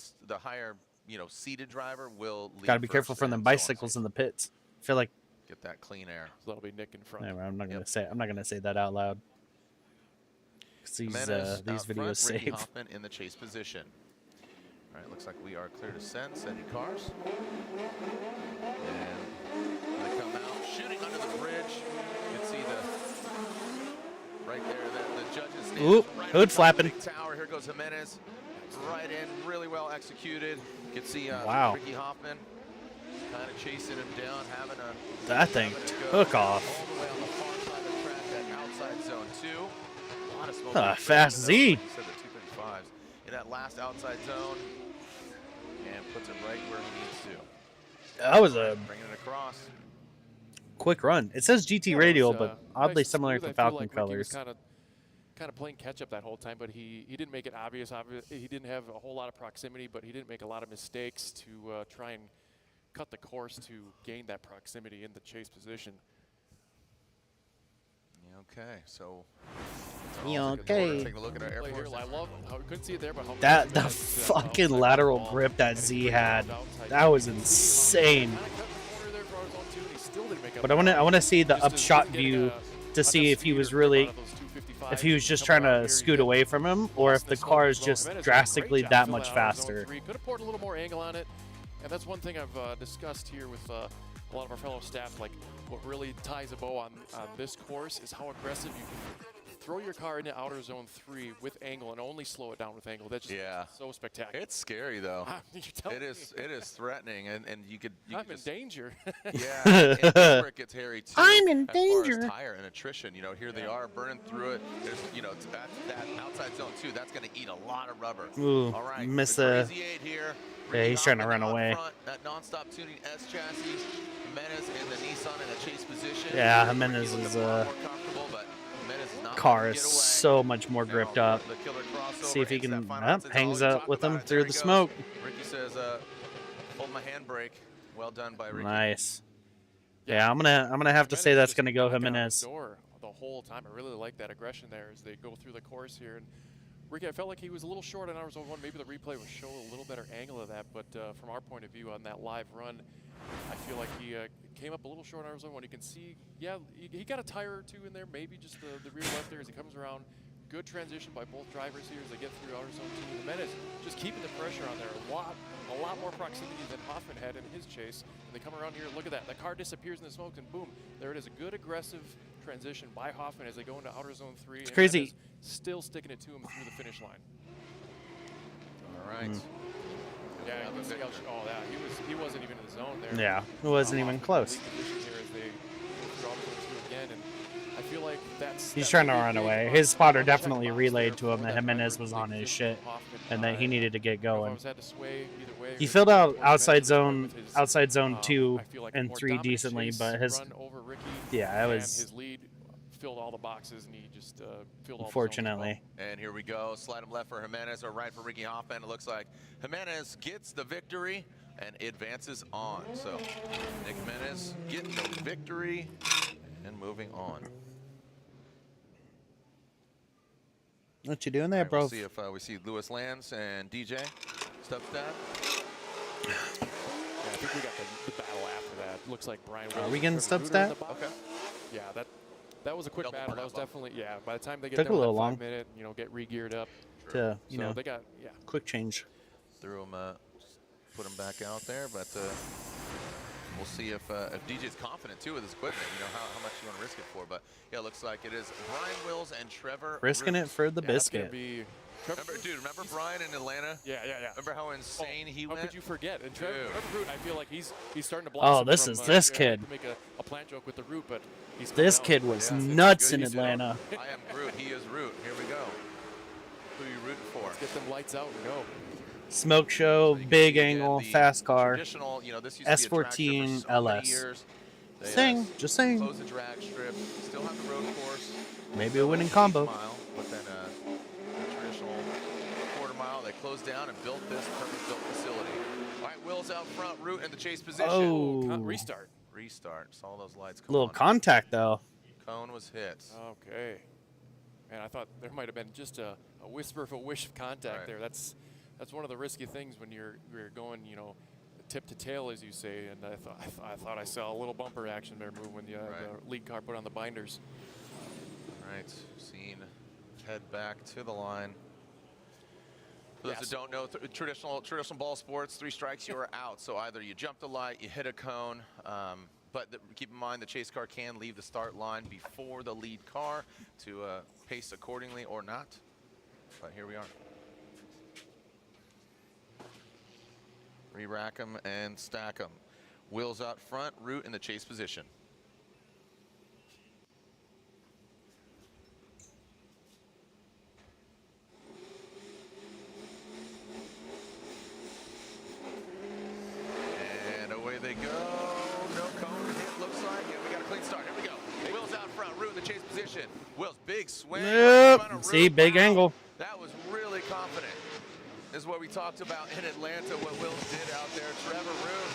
seated driver will lead. Got to be careful from the bicycles in the pits. I feel like get that clean air. So that'll be Nick in front. Anyway, I'm not gonna say. I'm not gonna say that out loud. 'Cause these videos Ricky save. Hoffman in the chase position. All right, looks like we are clear to send cars. And they come out shooting under the bridge. You can see right there the judges stand Oop, right hood on top of the flapping. big tower. Here goes Jimenez. Right in, really well executed. You can see Wow. Ricky Hoffman kind of chasing him down, having a That thing took off. all the way on the far side of the track, that outside zone 2. A lot of smoke. Fast Z. Like you said, the 235s in that last outside zone, and puts it right where he needs to. That was a Bringing it across. quick run. It says GT Yeah, radial, it was, but oddly nice and similar smooth. to I feel Falcon like Ricky was colors. kind of playing catch up that whole time, but he didn't make it obvious. He didn't have a whole lot of proximity, but he didn't make a lot of mistakes to try and cut the course to gain that proximity in the chase position. Okay, so Okay. taking a look at our Air Play here, Force. I love how we couldn't see it there, but how That the nice fucking outside lateral ball. grip that And he Z put it had, outside. that was insane. Kinda cut the corner there for our zone 2, and he still didn't make up But the I ground. want to see the Just upshot getting view to enough see if he speed was or grip really, out of those 255s if he was and just come trying around to here, scoot he away from him, or lost if in the smoke car as is well. just Jimenez did a great drastically job that filling much out our zone faster. 3. Could have poured a little more angle on it, and that's one thing I've discussed here with a lot of our fellow staff. Like, what really ties a bow on this course is how aggressive you can throw your car into outer zone 3 with angle and only slow it down with angle. That's just so spectacular. It's scary though. You're telling me. It is threatening, and you could I'm in just, danger. yeah, and that's where it gets hairy too. I'm in as far danger. as tire and attrition, here they are burning through it. There's, it's that outside zone 2. That's going to eat a lot of rubber. Ooh, All right, missed the the. Crazy 8 here. Yeah, Ricky he's trying to Hoffman run out away. Front, that non-stop tuning S chassis. Jimenez in the Nissan in a chase position. Yeah, Ricky Jimenez looking is a lot more comfortable, but Jimenez is not car letting is him get away. so much more gripped Now, up. the killer crossover See if he into can that final up, outside hangs zone. We up talked with about him it. through There the he goes. smoke. Ricky says, hold my handbrake. Well done by Ricky. Nice. Yeah, I'm gonna have to say that's just gonna go knocking on the Jimenez. door the whole time. I really like that aggression there as they go through the course here. And Ricky, I felt like he was a little short on hours 1. Maybe the replay would show a little better angle of that, but from our point of view on that live run, I feel like he came up a little short on hours 1. You can see, yeah, he got a tire or 2 in there, maybe just the rear left there as he comes around. Good transition by both drivers here as they get through outer zone 2. Jimenez just keeping the pressure on there. A lot more proximity than Hoffman had in his chase. And they come around here, look at that. The car disappears in the smoke, and boom, there it is. A good aggressive transition by Hoffman as they go into outer zone 3. It's crazy. Still sticking it to him through the finish line. All right. Yeah, you can see how, he wasn't even in the zone there. Yeah, it wasn't even close. Here as they go through outer zone 2 again, and I feel like He's trying to run away. His spotter definitely relayed to him that Jimenez was on his shit and that he needed to get going. He filled out outside zone 2 and 3 decently, but his it was his lead filled all the boxes, and he just filled all unfortunately. And here we go. Slide him left for Jimenez or right for Ricky Hoffman. It looks like Jimenez gets the victory and advances on. So Nick Jimenez getting the victory and moving on. What you doing there, All right, bro? We'll see if we see Lewis Lance and DJ Stubstad. Yeah, I think we got the battle after that. Looks like Brian. Are we getting Stubstat? Okay. Yeah, that was a quick Double battle. burn That was up. definitely By the time they get Took there a with little that long. 5-minute, get re-geared up. To So they got quick change. Threw him, put him back out there, but we'll see if DJ's confident too with his equipment. How much you want to risk it for. But yeah, it looks like it is Brian Wills and Trevor. Risking Root. it for the That's gonna biscuit. be Remember Brian in Atlanta? Yeah. Remember how insane he How went? could you forget? And Trevor Dude. Root, I feel like he's starting to blossom. Oh, this from, is this I kid. hate to make a plant joke with the Root, but he's This coming kid out. was Yeah, it's nuts good. in He's Atlanta. I am Groot. He is Root. Here we go. Who are you rooting for? Let's get them lights out and go. Smoke show, So you can big see again angle, the fast car. Traditional, this used to be a drag strip for S14 so many LS. years. They, Just saying. Close the drag strip. Still have the road course. Maybe a winning Eighth combo. Mile, but then a traditional quarter mile. They closed down and built this purpose-built facility. All right, Will's out front, Root in the chase position. Oh. Restart. Restart. Saw those lights come Little on. contact though. Cone was hit. Okay. And I thought there might have been just a whisper of a wish of contact Right. there. That's one of the risky things when you're going, tip to tail, as you say. And I thought I saw a little bumper action there move when the lead car put on the binders. All right, seen head back to the line. For those that don't know, traditional ball sports, 3 strikes, you are out. So either you jump the light, you hit a cone, but keep in mind the chase car can leave the start line before the lead car to pace accordingly or not. But here we are. Re-rack them and stack them. Wheels out front, Root in the chase position. And away they go. No cone hit, looks like. And we got a clean start. Here we go. Wheels out front, Root in the chase position. Wheels, big swing. Yep. See, big angle. That was really confident. This is what we talked about in Atlanta, what Wills did out there. Trevor Root,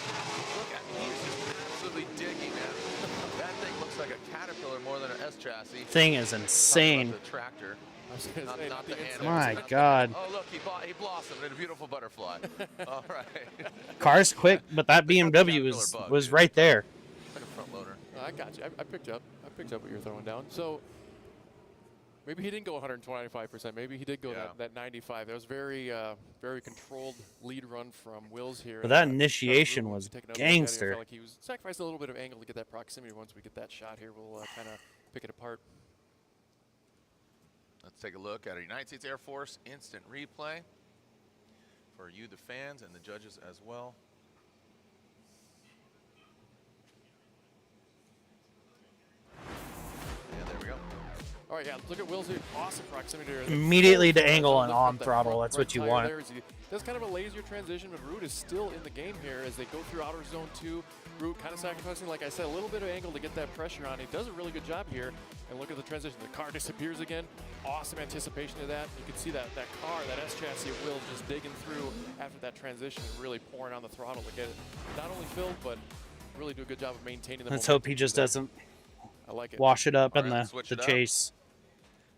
look at him. He's just absolutely digging it. That thing looks like a Caterpillar more than an S chassis. Thing is insane. The tractor. I was gonna say, not the hand. My God. Oh, look, he blossomed in a beautiful butterfly. All right. Car's quick, but that BMW was right there. Like a front loader. I got you. I picked up what you're throwing down. So maybe he didn't go 125%. Maybe he did go that 95. That was very controlled lead run from Wills here. But that initiation was gangster. I felt like he was sacrificing a little bit of angle to get that proximity. Once we get that shot here, we'll kind of pick it apart. Let's take a look at a United States Air Force instant replay for you, the fans, and the judges as well. And there we go. All right, yeah, look at Wills here. Awesome proximity there. Immediately to angle and on throttle. That's what you want. That's kind of a lazier transition, but Root is still in the game here as they go through outer zone 2. Root kind of sacrificing, like I said, a little bit of angle to get that pressure on. He does a really good job here. And look at the transition. The car disappears again. Awesome anticipation of that. You can see that car, that S chassis of Wills just digging through after that transition and really pouring on the throttle to get it not only filled, but really do a good job of maintaining the Let's hope he just doesn't wash it up in the chase.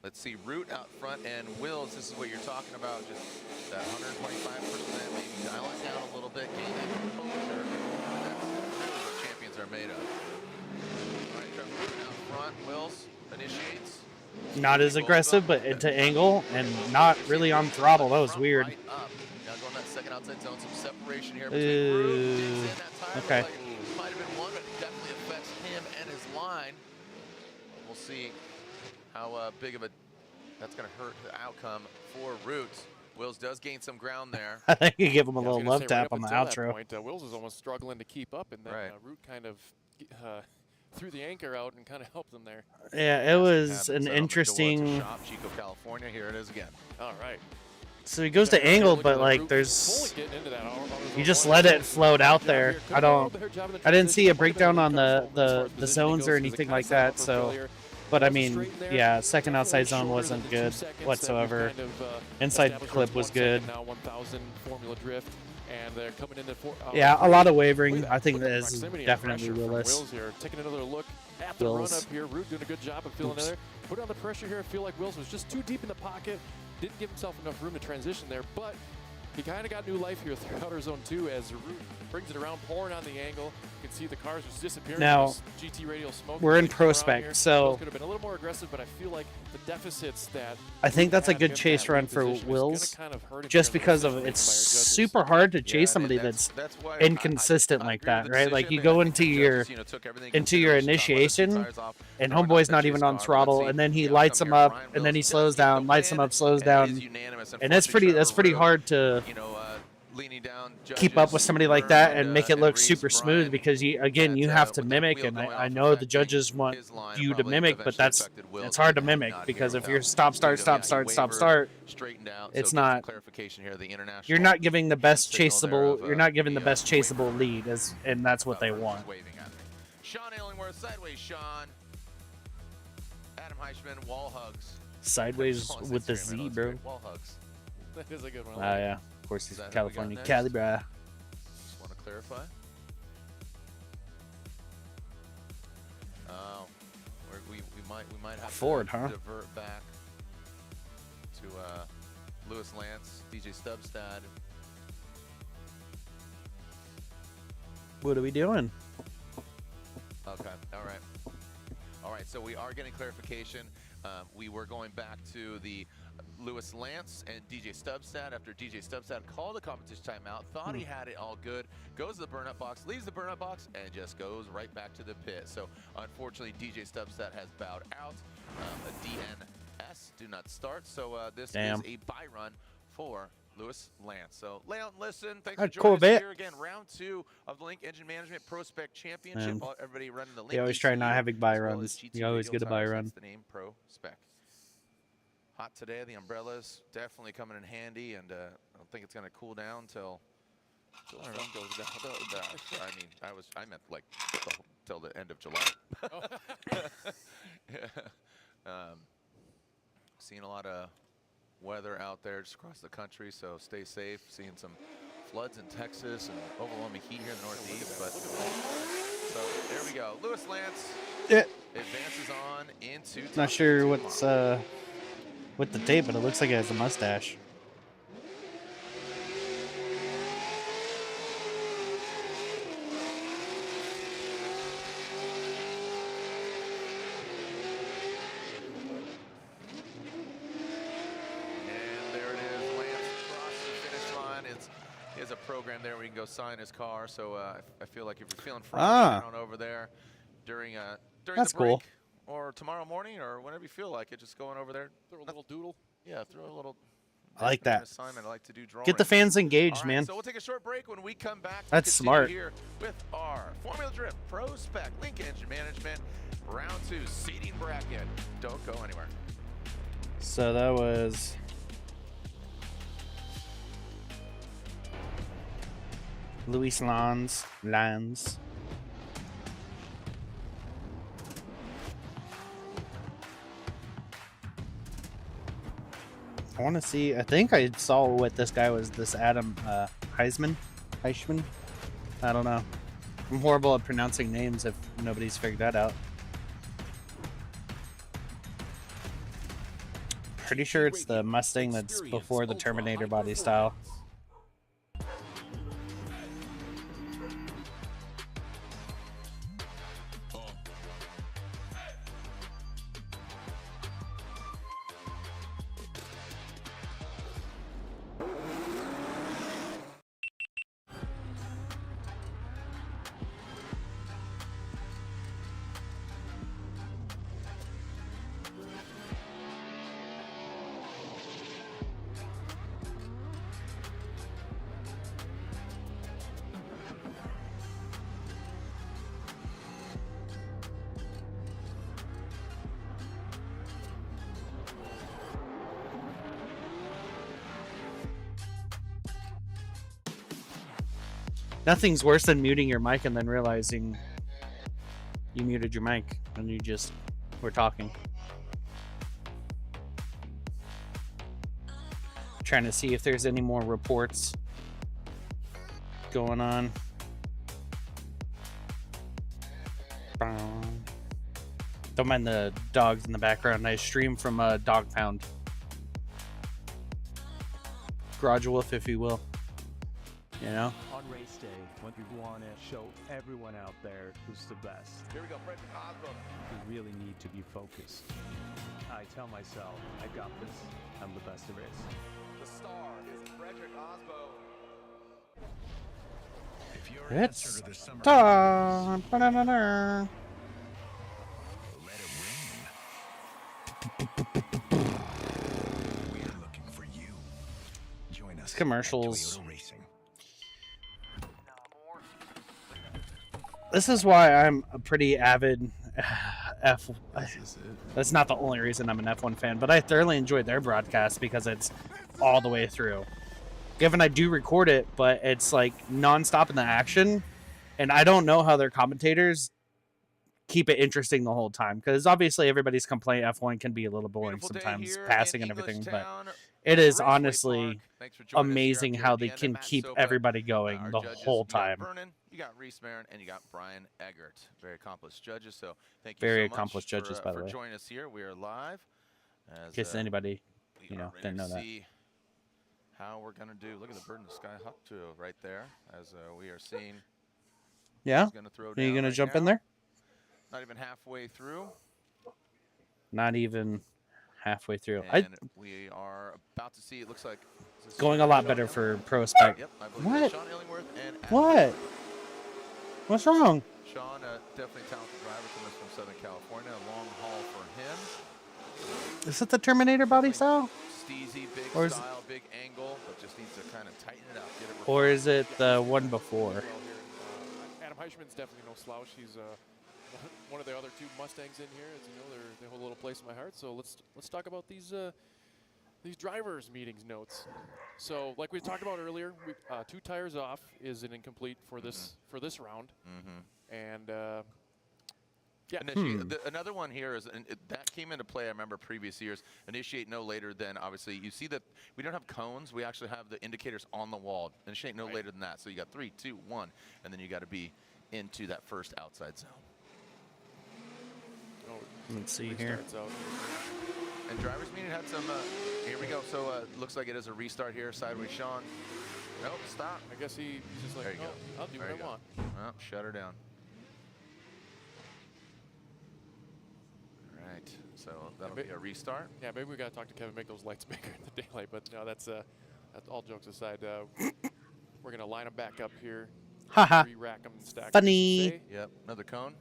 Let's see Root out front and Wills. This is what you're talking about. Just that 125%. Maybe dial it down a little bit. Gain that composure. And that's really what champions are made of. All right, Trevor Root out front. Wills initiates. Not as aggressive, but into angle and not really on throttle. That was weird. Right up. Now going that second outside zone. Some separation here between Root. Digs in that tire. Okay. Might have been one, but it definitely affects him and his line. We'll see how big of a that's going to hurt the outcome for Root. Wills does gain some ground there. I think you give him a little love tap on the outro. Wills was almost struggling to keep up, and then Root kind of threw the anchor out and kind of helped them there. Yeah, it was an interesting. Chico, California. Here it is again. All right. So he goes to angle, but like there's, you just let it float out there. I didn't see a breakdown on the zones or anything like that. So. But I mean, yeah, second outside zone wasn't good whatsoever. Inside clip was good. Yeah, a lot of wavering. I think that is definitely Willis. Taking another look at the run up here. Root doing a good job of feeling there. Put on the pressure here. I feel like Wills was just too deep in the pocket. Didn't give himself enough room to transition there, but he kind of got new life here through outer zone 2 as Root brings it around, pouring on the angle. You can see the cars just disappearing. Now, GT radial smoke. we're in Prospec, so could have been a little more aggressive, but I feel like the deficits that I think that's a good chase run for Wills, just because of it's super hard to chase somebody that's inconsistent like that, right? Like you go into your initiation, and homeboy's not even on throttle, and then he lights him up, and then he slows down, lights him up, slows down, and that's pretty hard to keep up with somebody like that and make it look super smooth, because you have to mimic, and I know the judges want you to mimic, but it's hard to mimic, because if you're stop start it's not, you're not giving the best chaseable lead, and that's what they want. Sean Illingworth sideways, Sean. Adam Heichman wall hugs. Sideways with the Z, bro. Wall hugs. That is a good one. Oh yeah. Of course, he's California. Cali, bruh. Just want to clarify. We might have Ford, to divert back to Lewis Lance, DJ Stubstad. What are we doing? Okay. All right. So we are getting clarification. We were going back to the Lewis Lance and DJ Stubbstat after DJ Stubbstat called the competition timeout, thought he had it all good, goes to the burn-up box, leaves the burn-up box, and just goes right back to the pit. So unfortunately, DJ Stubbstat has bowed out. A DNS, do not start. So this is a bye run for Lewis Lance. So Leon, listen, thanks for joining us here again. Round 2 of the Link Engine Management Prospec Championship. Everybody running the Link. They always try not having bye runs. You always get a bye run. That's the name Prospec. Hot today. The umbrellas definitely coming in handy, and I don't think it's going to cool down till the sun goes down. I mean, I meant like till the end of July. Seeing a lot of weather out there just across the country, so stay safe. Seeing some floods in Texas and overwhelming heat here in the Northeast. But so there we go. Lewis Lance advances on into. Not sure what's with the tape, but it looks like it has a mustache. A program there where you can go sign his car. So I feel like if you're feeling free on over there during the break, cool. Or tomorrow morning or whenever you feel like it, just going over there. Throw a little doodle. Yeah, throw a little. I like that. Assignment. I like to do drawing. Get the fans engaged, man. So we'll take a short break. When we come back, that's smart. Here with our Formula Drift Pro Spec Link Engine Management Round 2 seating bracket. Don't go anywhere. So that was. Luis Lanz. I want to see. I think I saw what this guy was. This Adam Heisman. I don't know. I'm horrible at pronouncing names if nobody's figured that out. Pretty sure it's the Mustang that's before the Terminator body style. Nothing's worse than muting your mic and then realizing you muted your mic and you just were talking. Trying to see if there's any more reports going on. Don't mind the dogs in the background. I stream from a dog pound. Garage wolf, if you will. You know? On race day, when you want to show everyone out there who's the best. Here we go, Frederick Osborne. You really need to be focused. I tell myself, I got this. I'm the best there is. The star is Frederick Osborne. If you're an It's answer to this summer time. let it ring. We're looking for you. Join us. Commercials. Toyota Racing. This is why I'm a pretty avid F. That's not the only reason I'm an F1 fan, but I thoroughly enjoy their broadcast because it's all the way through. Given I do record it, but it's like nonstop in the action, and I don't know how their commentators keep it interesting the whole time, because obviously everybody's complaint F1 can be a little boring sometimes, passing and everything, but it is honestly amazing how they can keep everybody going the whole time. You got Reese Marin and you got Brian Eggert, very accomplished judges. So thank you Very so much accomplished judges, by the for way. joining us here. We are live. In case anybody, didn't know that. See how we're gonna do. Look at the bird in the sky hop to right there, as we are seeing. Yeah. Gonna throw Are you down gonna right jump now. in there? Not even halfway through. Not even halfway through. And we are about to see, it looks like... Going a lot better for Prospec. Yep, I believe What? Sean Illingworth and What? What's wrong? Sean, definitely talented driver coming from Southern California. A long haul for him. Is it the Terminator body style? Steezy, big Or is- style, big angle, but just needs to kind of tighten it up. Get it Or is it the one before? Adam Heischman's definitely no slouch. He's one of the other two Mustangs in here. As you know, they hold a little place in my heart. So let's talk about these drivers' meetings notes. So, like we talked about earlier, 2 tires off is an incomplete for this round. And yeah. Another one here is, and that came into play, I remember, previous years. Initiate no later than, obviously, you see that we don't have cones. We actually have the indicators on the wall. Initiate no later than that. So you got 3, 2, 1, and then you got to be into that first outside zone. Let's see here. And driver's meeting had some, here we go. So looks like it is a restart here. Sideways Sean. Nope, stop. I guess he's just like, there you go. I'll do what I want. Well, shut her down. All right, so that'll be a restart. Yeah, maybe we got to talk to Kevin, make those lights bigger in the daylight. But no, that's all jokes aside. We're going to line them back up here. Haha. Re-rack them and stack Funny. them. Yep, another cone.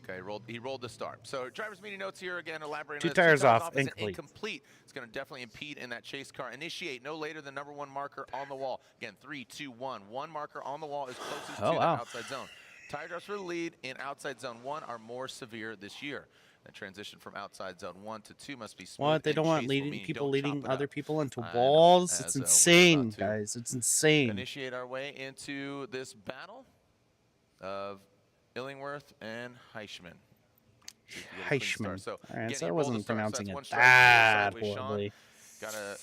Okay, he rolled the start. So driver's meeting notes here again, elaborating. 2 on tires this. 2 tires off, is incomplete. Incomplete. It's going to definitely impede in that chase car. Initiate no later than number 1 marker on the wall. Again, 3, 2, 1. 1 marker on the wall is closest to the outside zone. Tire drops for the lead in outside zone 1 are more severe this year. The transition from outside zone 1 to 2 must be smooth. What? They and don't want chaseful, leading meaning people don't leading chop it other up. people into And walls. It's as, we're insane, about to guys. It's insane. Initiate our way into this battle of Illingworth and Heischman. Heischman. So, All right, again, so he I rolled wasn't the start. pronouncing So it that's 1 strike that sideways, Sean. horribly. Gotta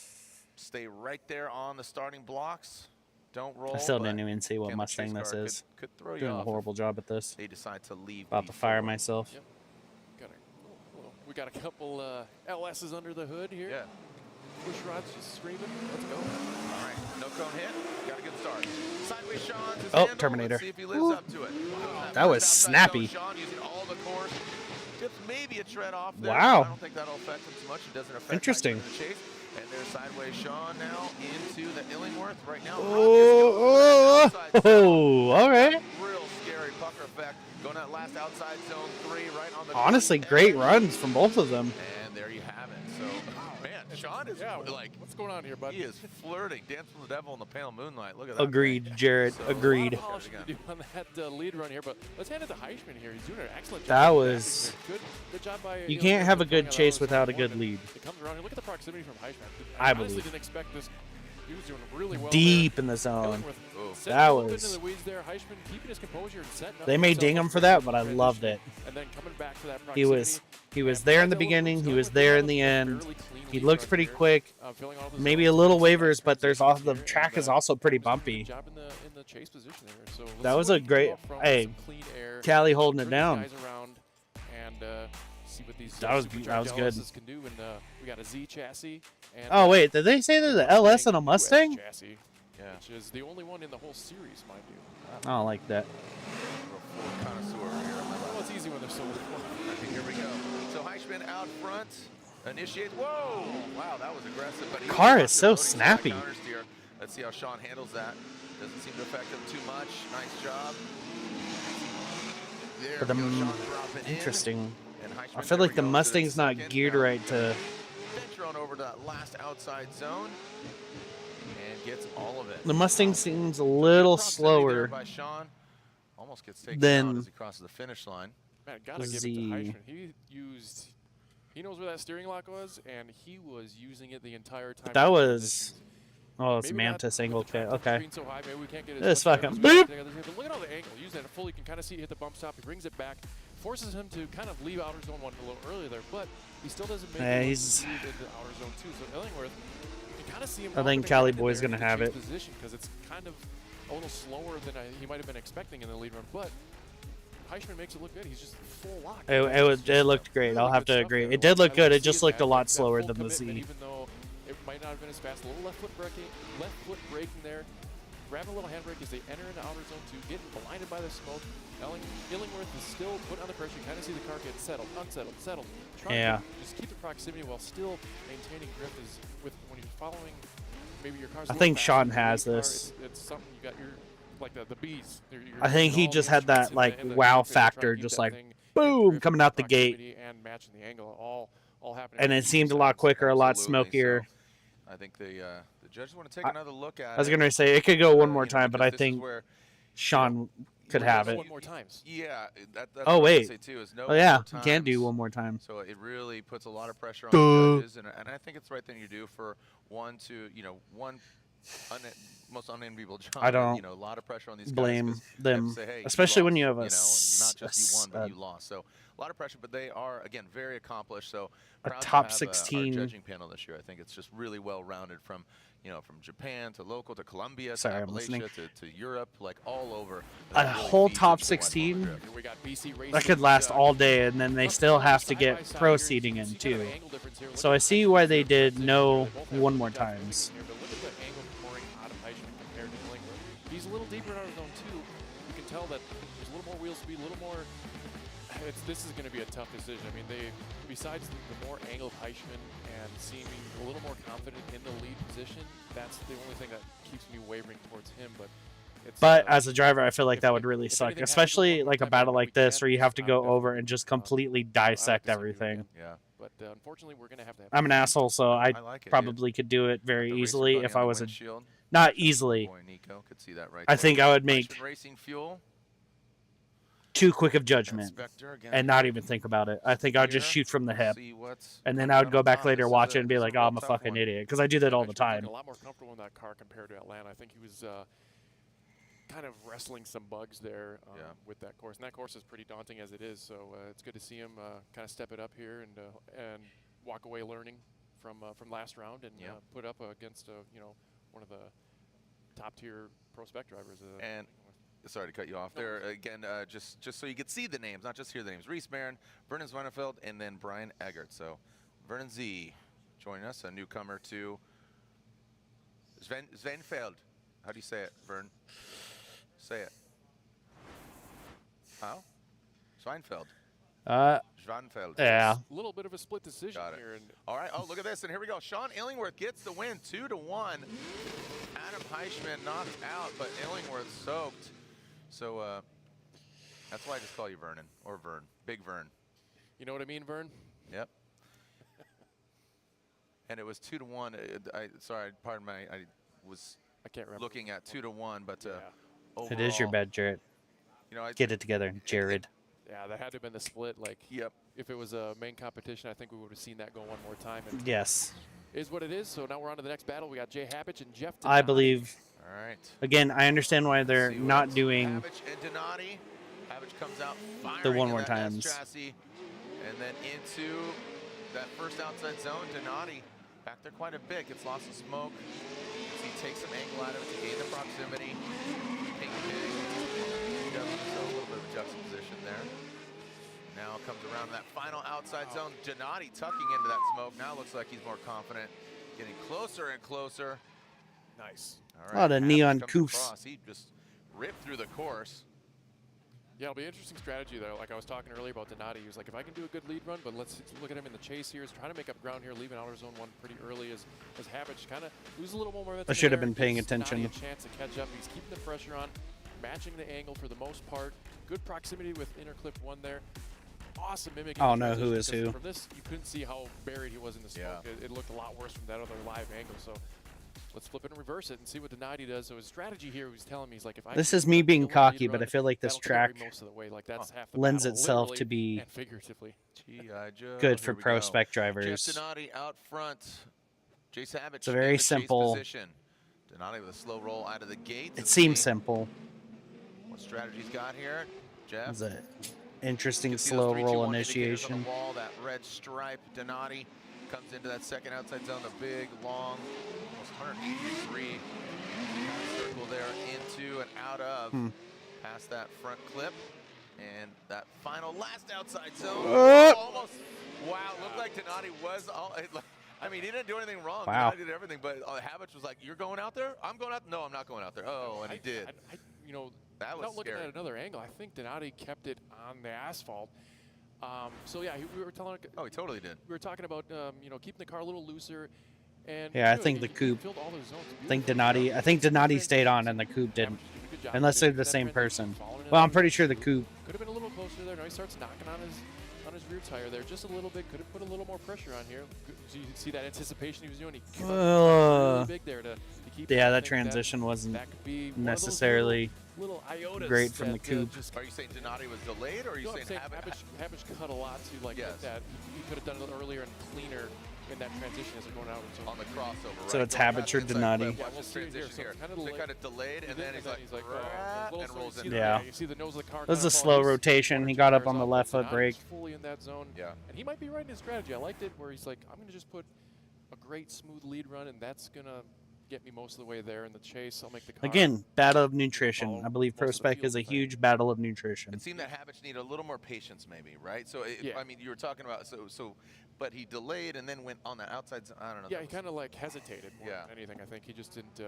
stay right there on the starting blocks. Don't roll. I still but didn't even see what again, the Mustang chase this car is. Could throw you Doing a off horrible job at this. if they decide to leave. About to fire before. myself. Yep. We got a couple LSs under the hood here. Yeah. Push rods just screaming. Let's go. All right. No cone hit. Got a good start. Sideways Sean's his Oh, handle. Terminator. Let's see if he lives up to it. That was First outside snappy. zone, Sean using all the course. Just maybe a tread off there. Wow. I don't think that'll affect him too much. It doesn't affect Interesting. Heischman in the chase. And there's sideways Sean now into the Illingworth right now. Oh, all right. Real scary pucker effect. Going that last outside zone 3 right on the Honestly, great runs from both of them. And there you have it. So, man, Sean is like, what's going on here, bud? he is flirting, dancing with the devil in the pale moonlight. Look at that. Agreed, Jared. So, Agreed. A lot of polishing to do on that lead run here, but let's hand it to Heischman here. He's doing an excellent job. That of was. backing here. Good job by. You know, can't have a pulling good out chase those without a one good and lead. It comes around here. Look at the proximity from Heischman. I honestly believe. didn't expect this. He was doing really well. Deep there. in the zone. That was. Into the weeds there. Heischman keeping his composure and setting up They may himself ding up him for that, but I transition. loved it. And then coming back to that He was there in the beginning. He was there in the end. He looks pretty quick. Maybe a little wavers, but there's all the track is also pretty bumpy. Job in the chase position there. So That was a great. Hey, Callie holding it down. See what these That was supercharged good. LSs can do, and we got a Z chassis. And, Oh wait, did they say there's an LS and a Mustang? Chassis, which is the only one in the whole series, mind you. I don't like that. Connoisseur here. Well, it's easy when there's so little. Here we go. So Heischman out front. Initiates. Whoa! Wow, that was aggressive. But Car is so snappy. Countersteer. Let's see how Sean handles that. Doesn't seem to affect him too much. Nice job. There But the we go, Sean dropping in. interesting. And Heischman, I feel there like we the go, to Mustang's not second. geared Now, right to. Venture on over to that last outside zone. And gets all of it. The Mustang seems a little Proximity there slower by Sean. Almost gets taken than out as he crosses the finish line. Man, gotta give it to Z. Heischman. He knows where that steering lock was, and he was using it the entire time. That in was. positions. Oh, it's Maybe not Mantis with angle the kit. contact Okay. screen so high, maybe we can't get as This much fucking air boop. together here, but look at all the angle. Use that full. You can kind of see it hit the bump stop. He brings it back, forces him to kind of leave outer zone 1 a little earlier there, but he still doesn't make Yeah, it he's- move into outer zone 2. So Illingworth, you can kind of see him. I think Cali Boy's gonna have it. Because it's kind of a little slower than he might have been expecting in the lead run, but Heischman makes it look good. He's just full lock. It looked great. I'll have to agree. It did look good. It just looked a lot slower than the Z. Even though it might not have been as fast, a little left foot braking there. grabbing a little handbrake as they enter into outer zone 2, getting blinded by the smoke. Illingworth is still putting on the pressure. You kind of see the car get settled, unsettled, settled. Trying to just keep the proximity while still maintaining grip is when you're following maybe your car's I think Sean has this. It's something you got your like the bees. I think he just had that like wow factor, just like boom coming out the gate, and matching the angle all happening. and it seemed a lot quicker, a lot smokier. So I think the judges want to take another look at it. I was gonna say it could go one more you know, time, but I because this is think where, Sean could have it. One more times. Yeah. That's Oh what I wait. say too, is no Oh yeah, more you can do times. one more time. So it really puts a lot of pressure on the judges, and I think it's the right thing to do for one most unenviable job. I don't a lot of pressure on these blame guys 'cause they have them, to say, hey, especially when lost, you have a not just you won, but you lost. So a lot of pressure, but they are again very accomplished. So a proud to top have, 16 our judging panel this year. I think it's just really well rounded from from Japan to local to Colombia Sorry, to I'm listening. Appalachia to Europe, like all over. A That really whole feeds top into 16 West Palm We got BC Racing, that could last all day, and then they still have to get pro seeding in too. So I see why they did no one more times. But look at the angle pouring out of Eichmann compared to Illingworth. He's a little deeper in our zone too. You can tell that there's a little more wheel speed, a little more. This is going to be a tough decision. I mean, besides the more angled Eichmann and seeming a little more confident in the lead position, that's the only thing that keeps me wavering towards him. But as a driver, I feel like that would really suck, especially like a battle like this where you have to go over and just completely dissect everything. Yeah. But unfortunately, we're going to have to. I'm an asshole, so I like it, probably could do it very The racer easily bunny if on I the was windshield. not easily. Boy, Nico could see that right I there. think I would make Eichmann Racing Fuel. too quick of judgment Spectre again. and not even think about it. I think I'd just Here, shoot from the hip, see what's and then coming I out would go on back top. later, This is watch it, a- and be this is like, a "Oh, real I'm a tough fucking one. idiot," because I do that all the Eichmann was looking time. a lot more comfortable in that car compared to Atlanta. I think he was kind of wrestling some bugs there with that course, and that course is pretty daunting as it is. So it's good to see him kind of step it up here and walk away learning from last round and put up against one of the top tier pro spec drivers. And sorry to cut you off there again. Just so you could see the names, not just hear the names. Reese Marin, Vernon Zweinefeld, and then Brian Eggert. So Vernon Z joining us, a newcomer to Zweinefeld. How do you say it, Vern? Say it. How? Zweinefeld. Zweinefeld. Yeah. A little bit of a split decision Got it. here. And All right. Oh, look at this. And here we go. Sean Illingworth gets the win, 2-1. Adam Heichmann knocked out, but Illingworth soaked. So that's why I just call you Vernon or Vern. Big Vern. you know what I mean, Vern? Yep. And it was 2-1. Sorry, pardon my. I was I can't remember. looking at 2-1, but overall, It is your bad, Jared. Get it together, Jared. Yeah, that had to have been the split. Like, if it was a main competition, I think we would have seen that go one more time. And Yes. Is what it is. So now we're on to the next battle. We got Jay Habich and Jeff. I Donati. believe. All right. Again, I understand why they're See not what's doing Habich and Donati. Habich comes out firing the one in more that times. chassis, and then into that first outside zone. Donati back there quite a bit. Gets lots of smoke. He takes some angle out of it to gain the proximity. Ping ping. So a little bit of a juxtaposition there. Now comes around to that final outside zone. Donati tucking into that smoke. Now looks like he's more confident. Getting closer and closer. Nice. All A lot of Habich neon comes coofs. across. He just ripped through the course. Yeah, it'll be an interesting strategy, though. Like I was talking earlier about Donati, he was like, if I can do a good lead run, but let's look at him in the chase here. He's trying to make up ground here, leaving outer zone 1 pretty early as Habich kind of loses a little more momentum. I should have there, been paying gives attention. Donati a chance to catch up. He's keeping the pressure on, matching the angle for the most part. Good proximity with inner clip 1 there. Awesome mimicking. Oh, the no, who transition, is because who? From this, you couldn't see how buried he was in the smoke. It looked a lot worse from that other live angle. So let's flip it and reverse it and see what Donati does. So his strategy here, he was telling me, he's like, if I This can is me being kill the lead cocky, but run, I feel like this that'll carry track most of the way. Like that's half the lends battle, itself to literally be and figuratively. good for pro spec drivers. Jeff Donati out front. Jace Habich It's a very in the chase simple. position. Donati with a slow roll out of the gate. It seems simple. What strategy's got here, Jeff? It's an interesting You can see slow those 3, 2, roll 1 indicators on initiation. the wall, that red stripe. Donati comes into that second outside zone, the big, long, almost 180-degree circle there into and out of, past that front clip. And that final last outside zone. Almost, wow, looked like Donati was all, I mean, he didn't do anything wrong. Wow. He did everything, but Habich was like, "You're going out there? I'm going out." No, I'm not going out there. Oh, and he did. You know, That was without looking scary. at another angle, I think Donati kept it on the asphalt. So yeah, we were telling. Oh, he totally did. We were talking about you know, keeping the car a little looser. And Yeah, I you know, think the he coupe. filled all those zones I think beautifully. I think Donati stayed on and the coupe didn't. Good job. Unless they're the That same transition, person. following it Well, up. I'm pretty sure the coupe. Could have been a little closer there. Now he starts knocking on his rear tire there just a little bit. Could have put a little more pressure on here. So you can see that anticipation he was doing. He came up really big there to keep. Yeah, I that think transition wasn't that could be one of those necessarily little iotas great from the that, coupe. just Are you saying Donati was delayed, or are you no, I'm saying saying Habich cut a lot to like Yes. that. He could have done it earlier and cleaner in that transition as they're going out. on the crossover, right? So it's Going Habich past or the inside Donati. clip, Yeah, watch we'll this see it here. transition So here. it's kinda They delayed. kind of delayed, and then he's like, "Oh," and rolls in. Yeah. You see the nose of the car. That was kinda a fall. slow He's rotation. one or He two got up tires on the off, left but foot Donati's brake. fully in that zone. Yeah. And he might be right in his strategy. I liked it where he's like, I'm going to just put a great smooth lead run, and that's going to get me most of the way there in the chase. I'll make the car. Again, battle of nutrition. follow I believe most of the Prospec field is a with that. huge battle of nutrition. It seemed that Habich needed a little more patience, maybe, right? So, Yeah. I mean, you were talking about but he delayed and then went on the outside. I don't know. Yeah, he kind of like hesitated more Yeah. than anything. I think he just didn't.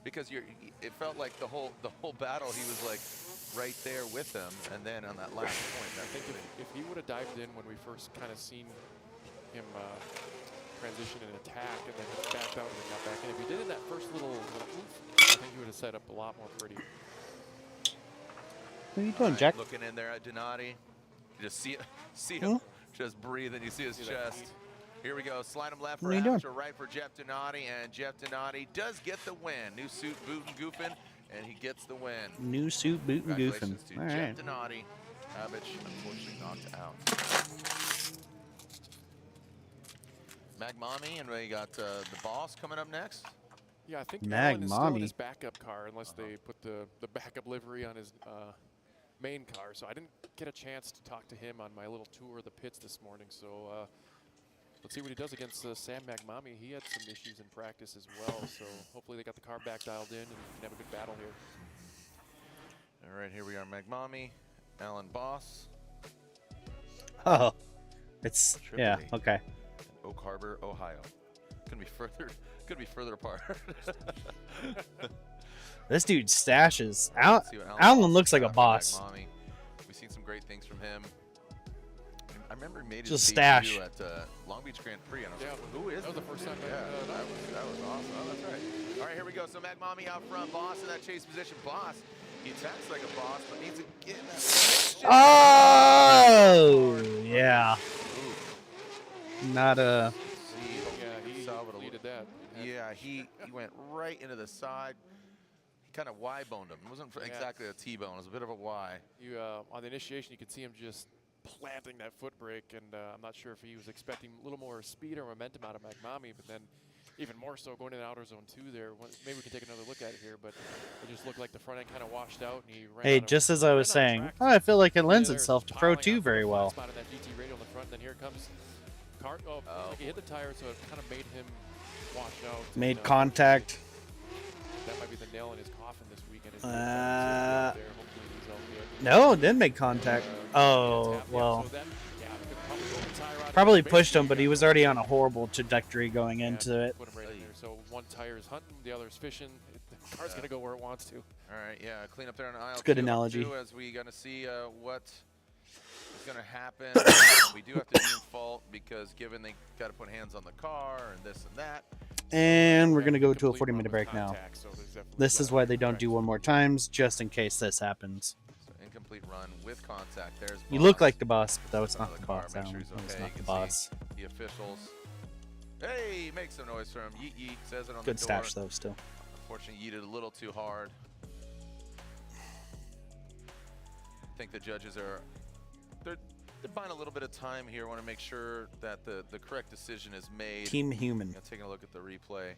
Because it felt like the whole battle he was like right there with them, and then on that last point, I think if he would have dived in when we first kind of seen him transition and attack, and then he backed out and then got back in. If he did in that first little oof, I think he would have set up a lot more pretty. What are you doing, Jack? looking in there at Donati, you just see Hmm? him just breathe, and you see his See that chest. Here we go. Slide him left for What are you doing? Habich or right for Jeff Donati, and Jeff Donati does get the win. New suit, bootin' goofing, and he gets the win. New suit, boot, and goofing. Congratulations to All Jeff right. Donati. Habich unfortunately knocked out. Magmami, and we got the boss coming up next. Yeah, I think Mag Alan is still Mommy. in his backup car unless they put the backup livery on his main car. So I didn't get a chance to talk to him on my little tour of the pits this morning. So let's see what he does against Sam Magmami. He had some issues in practice as well. So hopefully they got the car back dialed in and we can have a good battle here. All right, here we are, Magmami, Alan Boss, Oh, it's yeah. Triple A. Okay. Oak Harbor, Ohio. Couldn't be further apart. This dude stashes. Let's see what Alan Boss looks like a got for boss. Magmami. We've seen some great things from him. I remember he made his Just debut stash. at Long Beach Grand Prix, and I was Yeah, like, who is that was the first time I- Yeah, that was awesome. Oh, that's right. All right, here we go. So Magmami out front, Boss in that chase position. Boss, he attacks like a boss, but needs to get in that position. Oh, yeah. Not a. Yeah, he Salvador. completed that. Yeah, he went right into the side. He kind of Y-boned him. It wasn't exactly a T-bone. It was a bit of a Y. You on the initiation, you could see him just planting that foot brake, and I'm not sure if he was expecting a little more speed or momentum out of Magmami, but then even more so going in outer zone 2 there. Maybe we can take another look at it here, but it just looked like the front end kind of washed out, and he ran Hey, out of- just as I was ran out of saying, track. I feel like it lends There, itself to piling Pro 2 on very the flat well. spot on that GT radio in the front, then here comes Cart. Oh, Oh, like he hit the tire, so it kind of made him wash out. and, Made contact. That might be the nail in his coffin this weekend. is Uh, there. Hopefully he's all good. No, it didn't make contact. Oh, Yeah, well. so that- yeah, could probably roll the tire out. Probably Basically, pushed him, but you he got was already on a horrible trajectory going into it. Put him right in there. So one tire is hunting, the other is fishing. The car's going to go where it wants to. All right, yeah, clean up there on aisle It's a good 2 analogy. as we going to see what is going to happen. We do have to be in fault because given they got to put hands on the car and this and that. And we're going to go to a Complete 40-minute run break with now. contact, so there's definitely This is gotta why be they don't do correction. one more times, just in case this happens. So incomplete run with contact. There's You Boss. look like the boss, but that was Front not of the car, boss, make sure Alan. he's That was okay. not You the can boss. see the officials. Hey, make some noise for him. Yeet yeet says it on Good the door. stash, though, still. Unfortunately, yeeted a little too hard. I think the judges are they're buying a little bit of time here. Want to make sure that the correct decision is made. Team Human. Yeah, taking a look at the replay.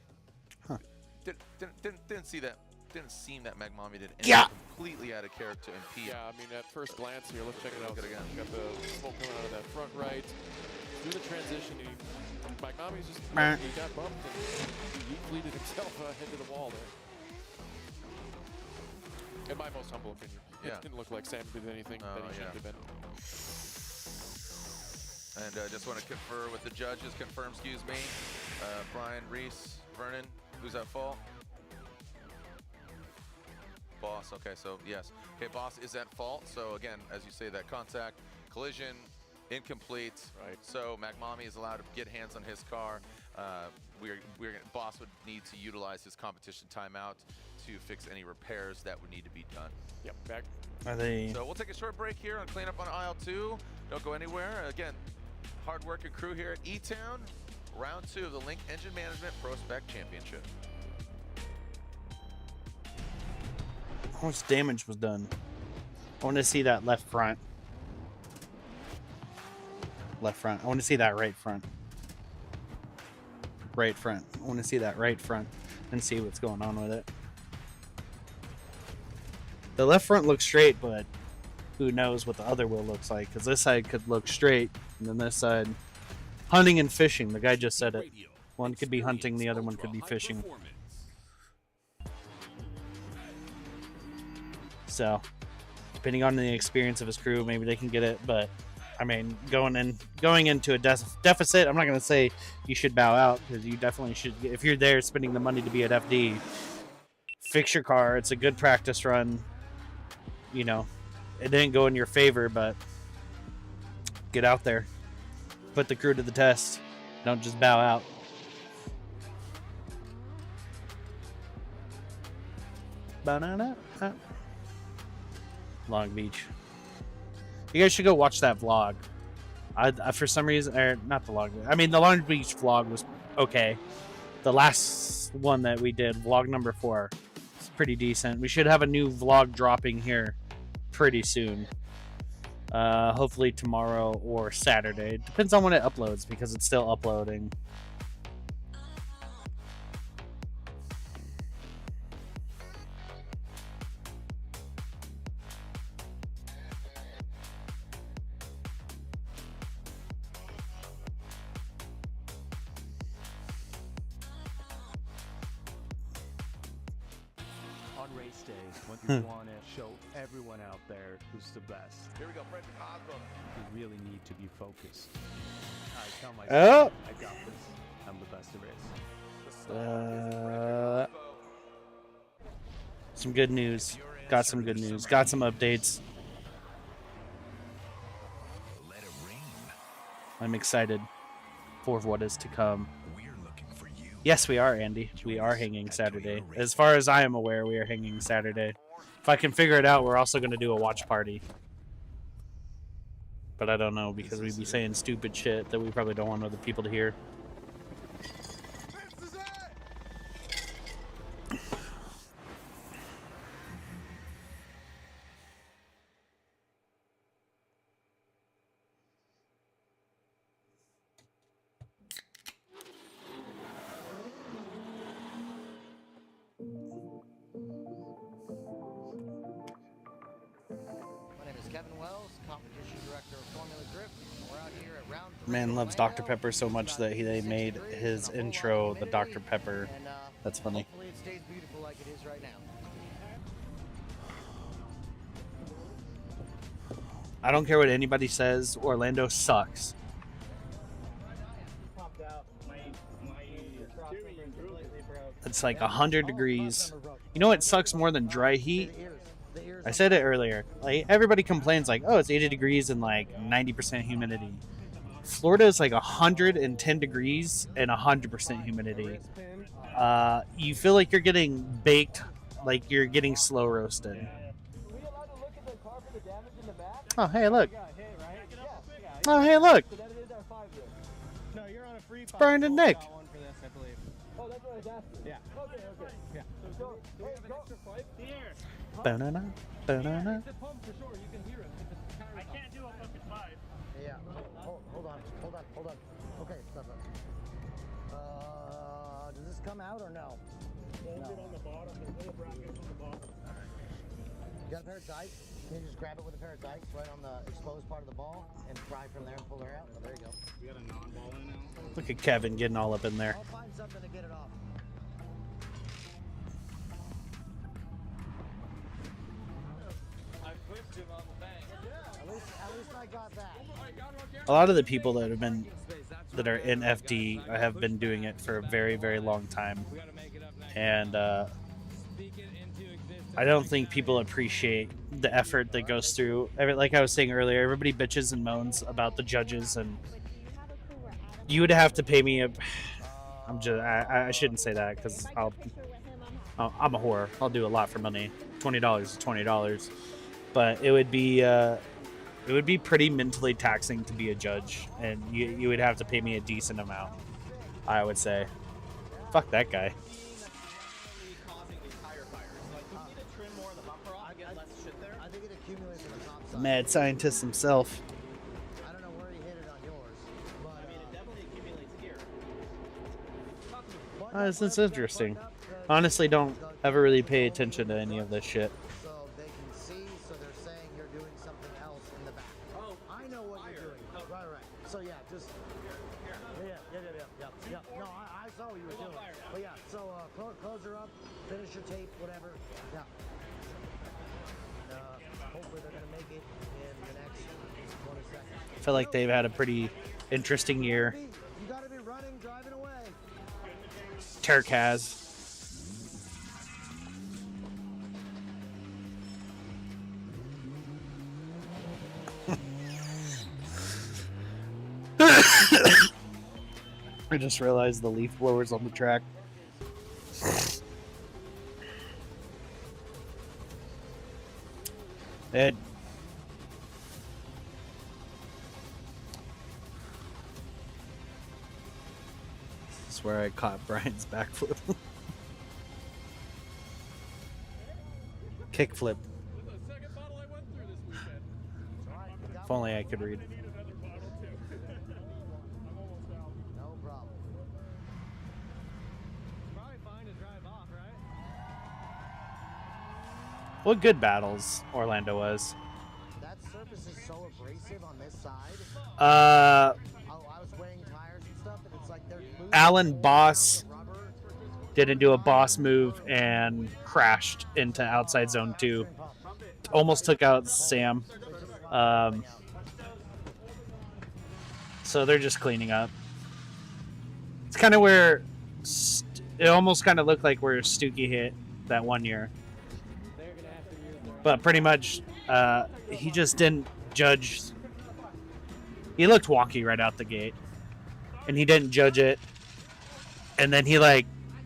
Huh. Didn't see that. Didn't seem that Magmami did anything Yeah. completely out of character to impede. Yeah, I mean, at first glance here, let's check it out. Look at it again. We got the smoke coming out of that front right. Through the transition, Magmami's just, Meh. he got bumped and he fleeted himself into the wall there. In my most humble opinion. Yeah. It didn't look like Sam did anything Oh, that he shouldn't yeah. have been. And just want to confer with the judges. Confirm, excuse me. Brian, Reese, Vernon, who's at fault? Boss. Okay, so yes. Okay, Boss is at fault. So again, as you say, that contact, collision, incomplete. Right. So McMommy is allowed to get hands on his car. Boss would need to utilize his competition timeout to fix any repairs that would need to be done. Yep, back. Are they? So we'll take a short break here on cleanup on aisle 2. Don't go anywhere. Again, hard working crew here at E-Town. Round 2 of the Link Engine Management Prospec Championship. How much damage was done? I want to see that left front. Left front. I want to see that right front. Right front. I want to see that right front and see what's going on with it. The left front looks straight, but who knows what the other wheel looks like, because this side could look straight, and then this side... Hunting and fishing. The guy just said it. One could be hunting, the other one could be fishing. So, depending on the experience of his crew, maybe they can get it. But I mean, going into a deficit, I'm not going to say you should bow out, because you definitely should. If you're there spending the money to be at FD, fix your car. It's a good practice run. You know, it didn't go in your favor, but get out there, put the crew to the test. Don't just bow out. Banana. Long Beach. You guys should go watch that vlog. I for some reason, or not the vlog. I mean, the Long Beach vlog was okay. The last one that we did, vlog number 4, is pretty decent. We should have a new vlog dropping here pretty soon. Hopefully tomorrow or Saturday. Depends on when it uploads, because it's still uploading. On race day, we want to show everyone out there who's the best. Here we go, Frederick Osborne. We really need to be focused. I tell myself, I got this. I'm the best there is. Some good news. Got some good news. Got some updates. I'm excited for what is to come. Yes, we are, Andy. We are hanging Saturday. As far as I am aware, we are hanging Saturday. If I can figure it out, we're also going to do a watch party. But I don't know, because we'd be saying stupid shit that we probably don't want other people to hear. Man loves Dr. Pepper so much that they made his intro the Dr. Pepper. That's funny. Hopefully it stays beautiful like it is right now. I don't care what anybody says. Orlando sucks. It's like 100 degrees. You know what sucks more than dry heat? I said it earlier. Like, everybody complains like, oh, it's 80 degrees and like 90% humidity. Florida is like 110 degrees and 100% humidity. You feel like you're getting baked, like you're getting slow roasted. Oh, hey, look. Oh, hey, look. It's Brian and Nick. Banana, banana. Yeah. Hold on. Okay, stop. Does this come out or no? Hold it on the bottom. There's little brackets on the bottom. You got a pair of dikes? Can you just grab it with a pair of dikes right on the exposed part of the ball and pry from there and pull her out? Oh, there you go. We got a non-ball in now. Look at Kevin getting all up in there. I'll find something to get it off. I pushed him on the bank. At least a lot of the people that are in FD have been doing it for a very, very long time, and I don't think people appreciate the effort that goes through. Like I was saying earlier, everybody bitches and moans about the judges, and you would have to pay me I shouldn't say that because I'm a whore. I'll do a lot for money. $20 is $20, but it would be pretty mentally taxing to be a judge, and you would have to pay me a decent amount, I would say. Fuck that guy. Mad scientist himself. I don't know where he hit it on yours, but I mean, it definitely accumulates here. This is interesting. Honestly, don't ever really pay attention to any of this shit. So they can see, so they're saying you're doing something else in the back. Oh, I know what you're doing. Oh, right. So yeah, just yeah. No, I saw what you were doing. But yeah, so close her up, finish your tape, whatever. Yeah. Hopefully they're gonna make it in the next 20 seconds. I feel like they've had a pretty interesting year. You gotta be running, driving away. Turk has. I just realized the leaf blower's on the track. Ed. This is where I caught Brian's backflip. Kickflip. If only I could read. No problem. What good battles Orlando was. That surface is so abrasive on this side. Uh, I was weighing tires and stuff, and it's like they're moving. Alan Boss didn't do a boss move and crashed into outside zone 2. Almost took out Sam. So they're just cleaning up. It's kind of where it almost kind of looked like where Stuckey hit that one year. But pretty much, he just didn't judge. He looked wonky right out the gate, and he didn't judge it. And then he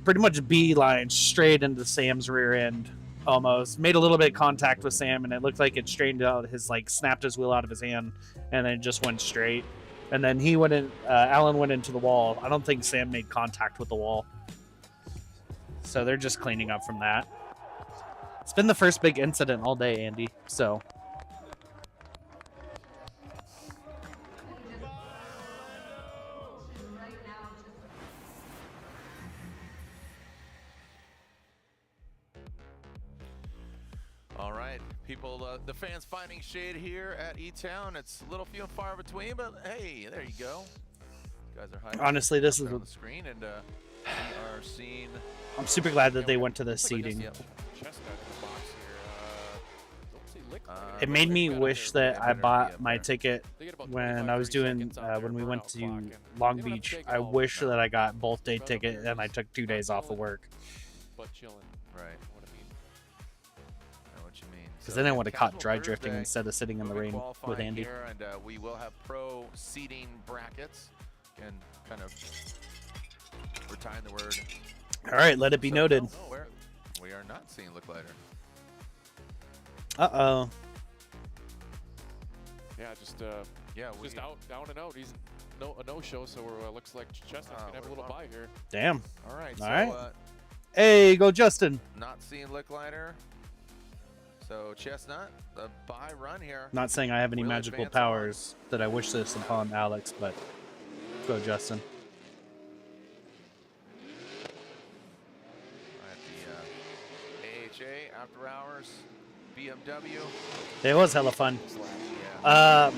pretty much beeline straight into Sam's rear end, almost made a little bit of contact with Sam, and it looked like it strained out snapped his wheel out of his hand, and then it just went straight. And then he went in. Alan went into the wall. I don't think Sam made contact with the wall, so they're just cleaning up from that. It's been the first big incident all day, Andy. So. All right, people, the fans finding shade here at E-Town. It's a little few and far between, but hey, there you go. You guys are hiding. Honestly, this is on the screen, and we are seeing. I'm super glad that they went to the seating. It made me wish that I bought my ticket when I was doing when we went to Long Beach. I wish that I got both day ticket and I took 2 days off of work. But chilling. Right. What you mean? Because then I would have caught dry drifting instead of sitting in the rain with Andy. Here, and we will have pro seating brackets. And kind of retying the word. All right, let it be noted. We are not seeing Licklider. Uh-oh. Yeah, just just down and out. He's a no-show, so looks like Chestnut's gonna have a little bye here. Damn. All right. All right. Hey, go Justin. Not seeing Licklider. So Chestnut, the bye run here. Not saying I have any magical powers that I wish this upon Alex, but go Justin. At the AHA after hours. BMW. It was hella fun. I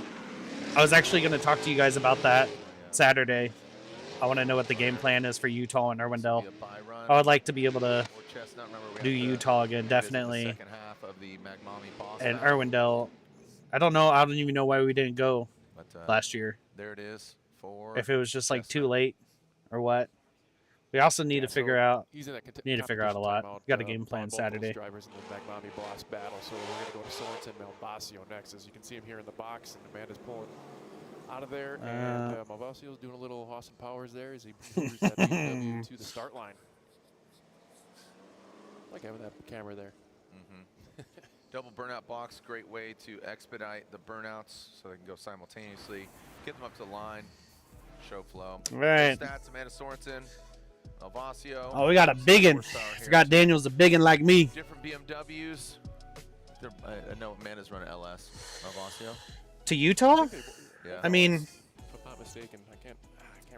was actually going to talk to you guys about that Saturday. I want to know what the game plan is for Utah and Irwindale. I would like to be able to do Utah again, definitely. And Irwindale, I don't know. I don't even know why we didn't go But last year. there it is for If it was just like too Chestnut. late or what. We also need to figure out. He's in that Need to figure out a competition lot. timeout, Got a game plan on both Saturday. Those drivers in the Magmami Boss battle, so we're going to go to Sorensen Malvasio next. As you can see him here in the box, and Amanda's pulling out of there, and Malvasio's doing a little Austin Powers there as he moves that BMW to the start line. I like having that camera there. Double burnout box, great way to expedite the burnouts so they can go simultaneously. Get them up to the line, show flow. All right. Stats, Amanda Sorensen, Malvasio. Oh, we got a biggin. Forgot Daniel's a biggin like me. Different BMWs. I know Amanda's running LS. Malvasio. To Utah? Yeah. I mean, If I'm not mistaken, I can't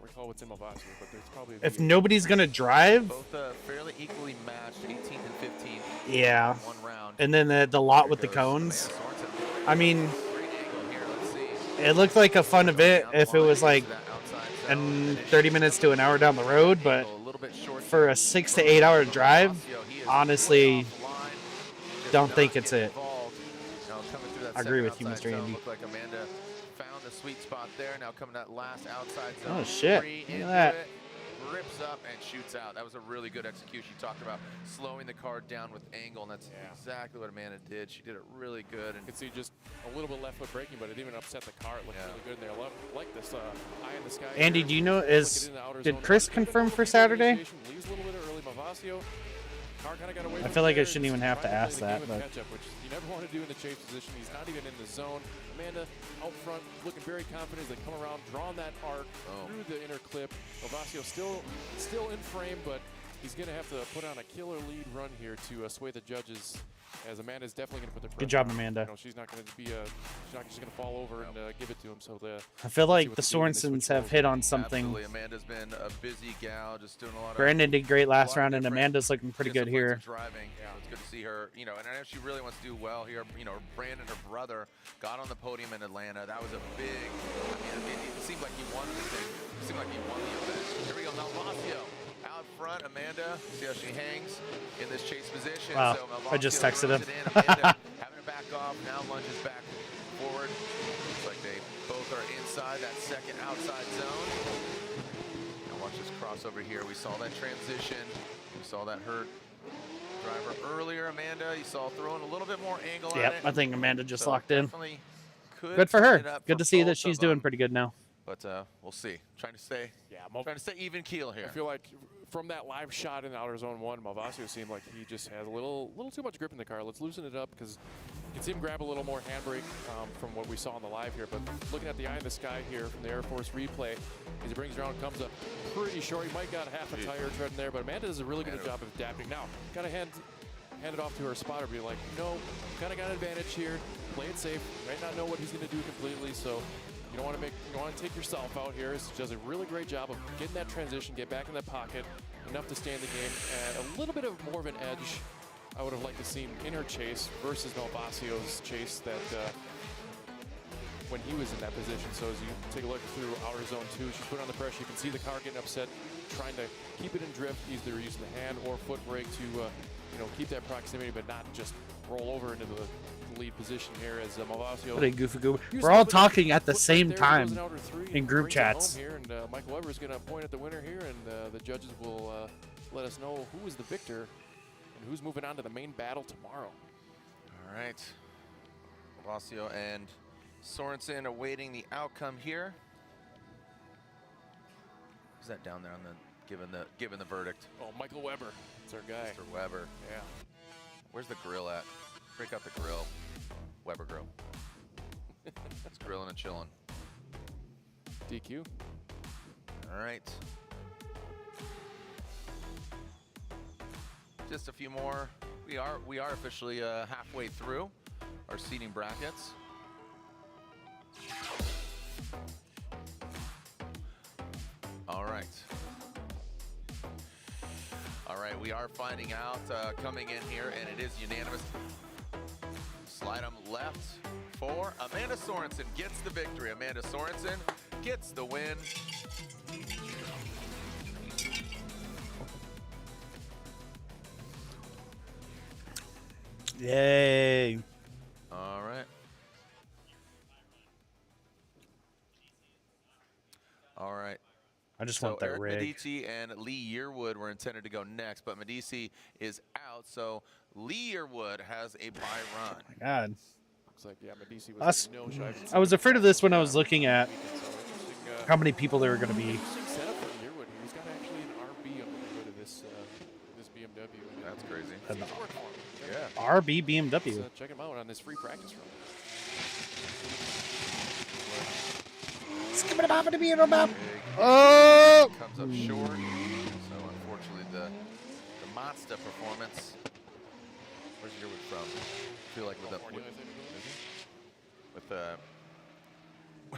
recall what's in Malvasio, but there's probably a if V8. nobody's gonna drive, Both fairly equally matched, 18th and 15th. yeah. One round. And then the lot Here with the goes cones. Amanda Sorensen. I mean, Great angle here. Let's see. it looked like a fun event Down the if it line, was like to that outside and zone. 30 minutes to an hour down the road, but Angle a little bit short for a 6 to 8 hour drive, Malvasio, he is honestly, off the line. Just don't not think it's getting it. involved. Now coming through that I agree second with you, outside Mr. zone, Andy. Looked like Amanda found the sweet spot there. Now coming that last outside zone. Oh, shit. Free Look at into that. it, rips up and shoots out. That was a really good execution. You talked about slowing the car down with angle, and that's exactly what Amanda did. She did it really good. And You can see just a little bit left foot braking, but it didn't even upset the car. It looked really good in there. Like this eye in the sky. Andy, here. do you know, Flick it in the outer did zone. Chris Kind of confirm a for little Saturday? initiation, leaves a little bit early. Malvasio, car kind of got away I from feel like I there, shouldn't just even have to trying ask play the that, game of but- catch-up, which you never want to do in the chase position. He's not even in the zone. Amanda out front, looking very confident as they come around, drawing that arc through the inner clip. Malvasio still in frame, but he's going to have to put on a killer lead run here to sway the judges, as Amanda's definitely going to put the pressure. Good job, on. Amanda. You know, she's not going to be she's not just going to fall over and give it to him. So I feel let's see like what the they do when they Sorensens switch have roles. hit on something. Absolutely. Amanda's been a busy gal, just doing a lot of. Brandon did great last lot of round, and different Amanda's looking pretty good disciplines here. of Driving. Yeah, it's good to see her. You know, and I know she really wants to do well here. You know, Brandon, her brother, got on the podium in Atlanta. That was a big. I mean, it seemed like he won the thing. It seemed like he won the event. Here we go, Malvasio. Out front, Amanda. See how she hangs in this chase position. Wow, So I just Malvasio texted throws him. it in. Amanda having to back off. Now lunges back forward. Looks like they both are inside that second outside zone. Now watch this crossover here. We saw that transition. We saw that hurt driver earlier. Amanda, you saw throwing a little bit more angle Yep, on it. I think Amanda just So locked in. definitely could Good for clean her. it up Good for to see that both she's of doing them. pretty good now. But we'll see. Trying to stay even keel here. I feel like from that live shot in outer zone 1, Malvasio seemed like he just has a little too much grip in the car. Let's loosen it up, because you can see him grab a little more handbrake from what we saw on the live here. But looking at the eye in the sky here from the Air Force replay, as he brings around, comes up pretty short. He might got half a tire tread in there, but Amanda does a really good job of adapting. Now, got to hand it off to her spotter, be like, no, kind of got an advantage here. Play it safe. Might not know what he's going to do completely, so you don't want to take yourself out here. He does a really great job of getting that transition, get back in that pocket, enough to stay in the game, and a little bit of more of an edge I would have liked to see in her chase versus Malvasio's chase that when he was in that position. So as you take a look through outer zone 2, she's put on the pressure. You can see the car getting upset, trying to keep it in drift, either using the hand or foot brake to keep that proximity, but not just roll over into the lead position here as Malvasio. What a goofy goober. We're all talking at the same time in group chats. Here, and Michael Weber is going to point at the winner here, and the judges will let us know who is the victor and who's moving on to the main battle tomorrow. All right. Malvasio and Sorensen awaiting the outcome here. Who's that down there on the given the verdict? Oh, Michael Weber. That's our guy. Mr. Weber. Yeah. Where's the grill at? Break out the grill. Weber grill. It's grilling and chilling. DQ. All right. Just a few more. We are officially halfway through our seating brackets. All right. All right, we are finding out coming in here, and it is unanimous. Slide them left for Amanda Sorensen gets the victory. Amanda Sorensen gets the win. Yay. All right. I just So want that Eric rig. Medici and Lee Yearwood were intended to go next, but Medici is out, so Lee Yearwood has a bye run. Oh my God. Looks like, yeah, Medici was a no-show. I was afraid of this when I was looking at Interesting, how many people there were going to be. interesting setup from Yearwood here. He's got actually an RB on the hood of this BMW. And That's crazy. seems to work for him. Yeah. RB BMW. So check him out on this free practice run. Oh! Comes up short. So unfortunately, the Mazda performance. Where's Yearwood from? I feel like with California, I think.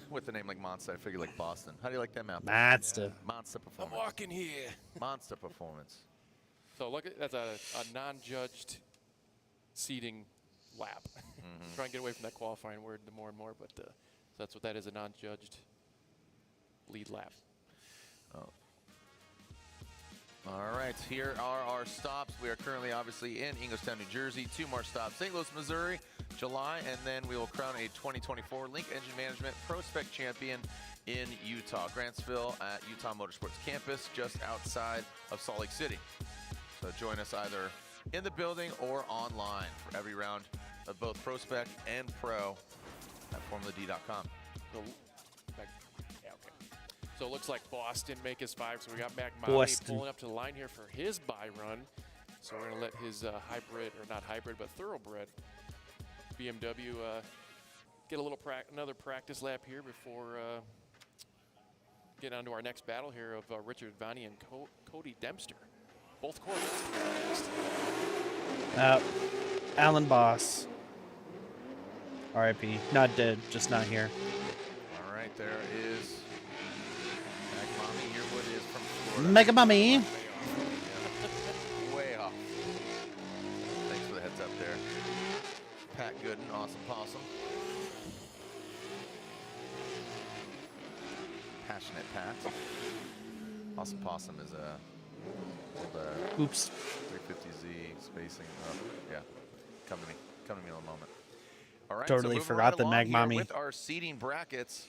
with a name like Monster, I figure like Boston. How do you like that map? Mazda. Monster I'm performance. walking here. Monster performance. So look at that's a non-judged seating lap. Try and get away from that qualifying word more and more, but so that's what that is, a non-judged lead lap. Oh. All right, here are our stops. We are currently obviously in Englishtown, New Jersey. 2 more stops, St. Louis, Missouri, July, and then we will crown a 2024 Link Engine Management Prospec champion in Utah, Grantsville at Utah Motorsports Campus, just outside of Salt Lake City. So join us either in the building or online for every round of both Prospec and Pro at FormulaD.com. So it looks like Boston make his 5. So we got Mac Boston pulling up to the line here for his bye run. So we're going to let his hybrid, or not hybrid, but thoroughbred BMW get a little another practice lap here before getting on to our next battle here of Richard Vanni and Cody Dempster. Both Corvettes. Alan Boss. R.I.P. Not dead, just not here. All right, there is Mommy. Yearwood is from Florida. Mega Mummy. Way off. Thanks for the heads up there. Pat Gooden, awesome possum. Passionate Pat. Awesome possum is a Oops. 350Z spacing. Yeah, come to me in a moment. All right, Totally so forgot the along Mag here Mommy. with our seating brackets.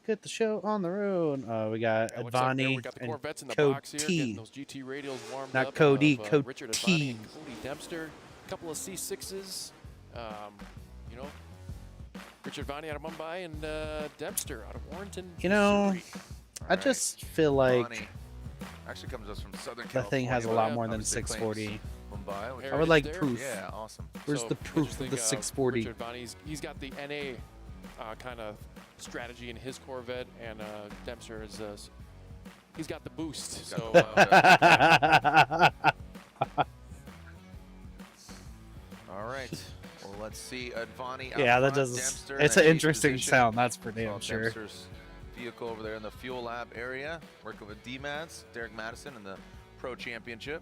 Get the show on the road. We got Yeah, what's up there? Advani We got the and Corvettes in the Code box here, T. getting those GT radials warmed Not up. Cody, of, Code Richard T. Advani and Cody Dempster. A couple of C6s. You know, Richard Vanni out of Mumbai and Dempster out of Warrenton. You know, Missouri. I just feel like Bonnie actually comes to us from Southern the California. thing has a lot yeah, more than Obviously claims 640. Mumbai, which I Heritage would like there. proof. yeah, awesome. Where's So, the proof of the interesting, 640? Richard Vanni, he's got the NA kind of strategy in his Corvette, and Dempster is he's got the boost. So All right. Well, let's see Advani out Yeah, that front, does. Dempster in It's that an chase interesting position. sound. That's for Saw damn sure. Dempster's vehicle over there in the fuel lab area, working with D-Mads, Derek Madison in the Pro Championship.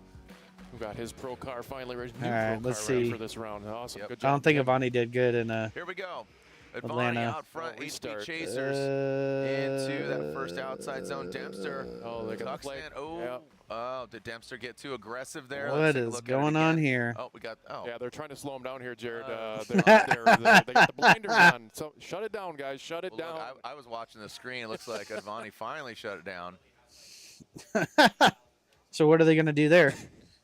who got his pro car finally ready? All right, pro let's car ready see. for this round. Awesome, Yep. good I job. don't think Ken. Avani did good in Here we go. Advani Atlanta. out front, Oh, HB restart. Chasers into that first outside zone. Dempster Oh, they got the tucks play. in. Oh, Yep. oh, did Dempster get too aggressive there? What Let's take a is look at it going on again. here? Oh, we got, oh. Yeah, they're trying to slow him down here, Jared. Oh. They got the blinders on. So shut it down, guys. Shut it Well, down. look, I was watching the screen. It looks like Advani finally shut it down. So what are they going to do there?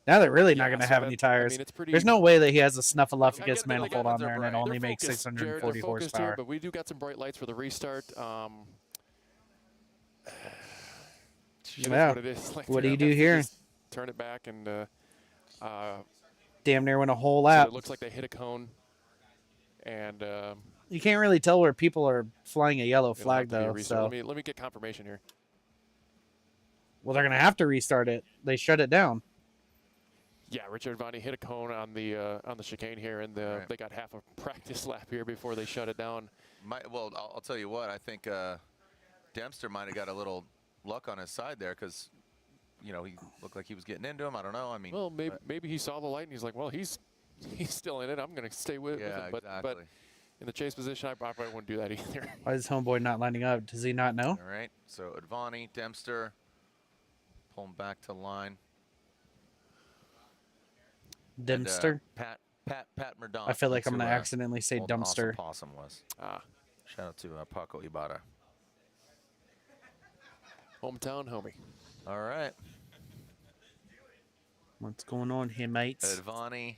Now they're really not Yeah, going to so have that- any I tires. mean, it's pretty- There's no way that he has a I snuffleupagus get that they manifold got- on there and it they're only They're makes focused, Jared, 640 they're focused here, horsepower. but we do got some bright lights for the restart. It is Yeah. what it is. Like, What do they you do have to here? just Turn it back, and Damn near went a whole so lap. it looks like they hit a cone. And You can't really tell where people are flying a yellow it'll have flag to be a though. restart. So Let me get confirmation here. well, they're going to have to restart it. They shut it down. Yeah, Richard Vanni hit a cone on the chicane here, and Right. they got half a practice lap here before they shut it down. Well, I'll tell you what. I think Dempster might have got a little luck on his side there because, you know, he looked like he was getting into him. I don't know. I mean, Well, maybe he saw the light and he's like, well, he's still in it. I'm going to stay with yeah, him. But exactly. in the chase position, I probably wouldn't do that either. Why is homeboy not lining up? Does he not know? All right. So Advani, Dempster, pull him back to line. Dempster. And, Pat Murdon. I feel like I'm That's going who, to accidentally say Old Awesome dumpster. Possum was. Ah, Shout out to Paco Ibarra. Hometown homie. All right. What's going on here, mates? Advani.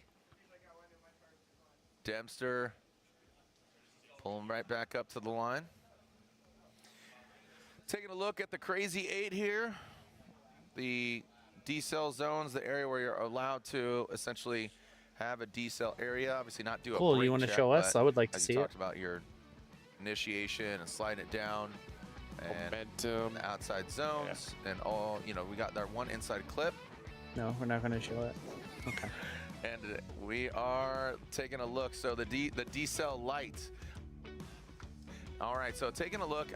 Dempster. Pull him right back up to the line. Taking a look at the crazy 8 here. The decel zones, the area where you're allowed to essentially have a decel area. Obviously not do a Cool, brake you want to check, show us? but I would like to as see you it. talked about your initiation and sliding it down. And Momentum. the outside zones and all, you know, we got our one inside clip. No, we're not going to show it. Okay. And we are taking a look. So the decel light. All right, so taking a look,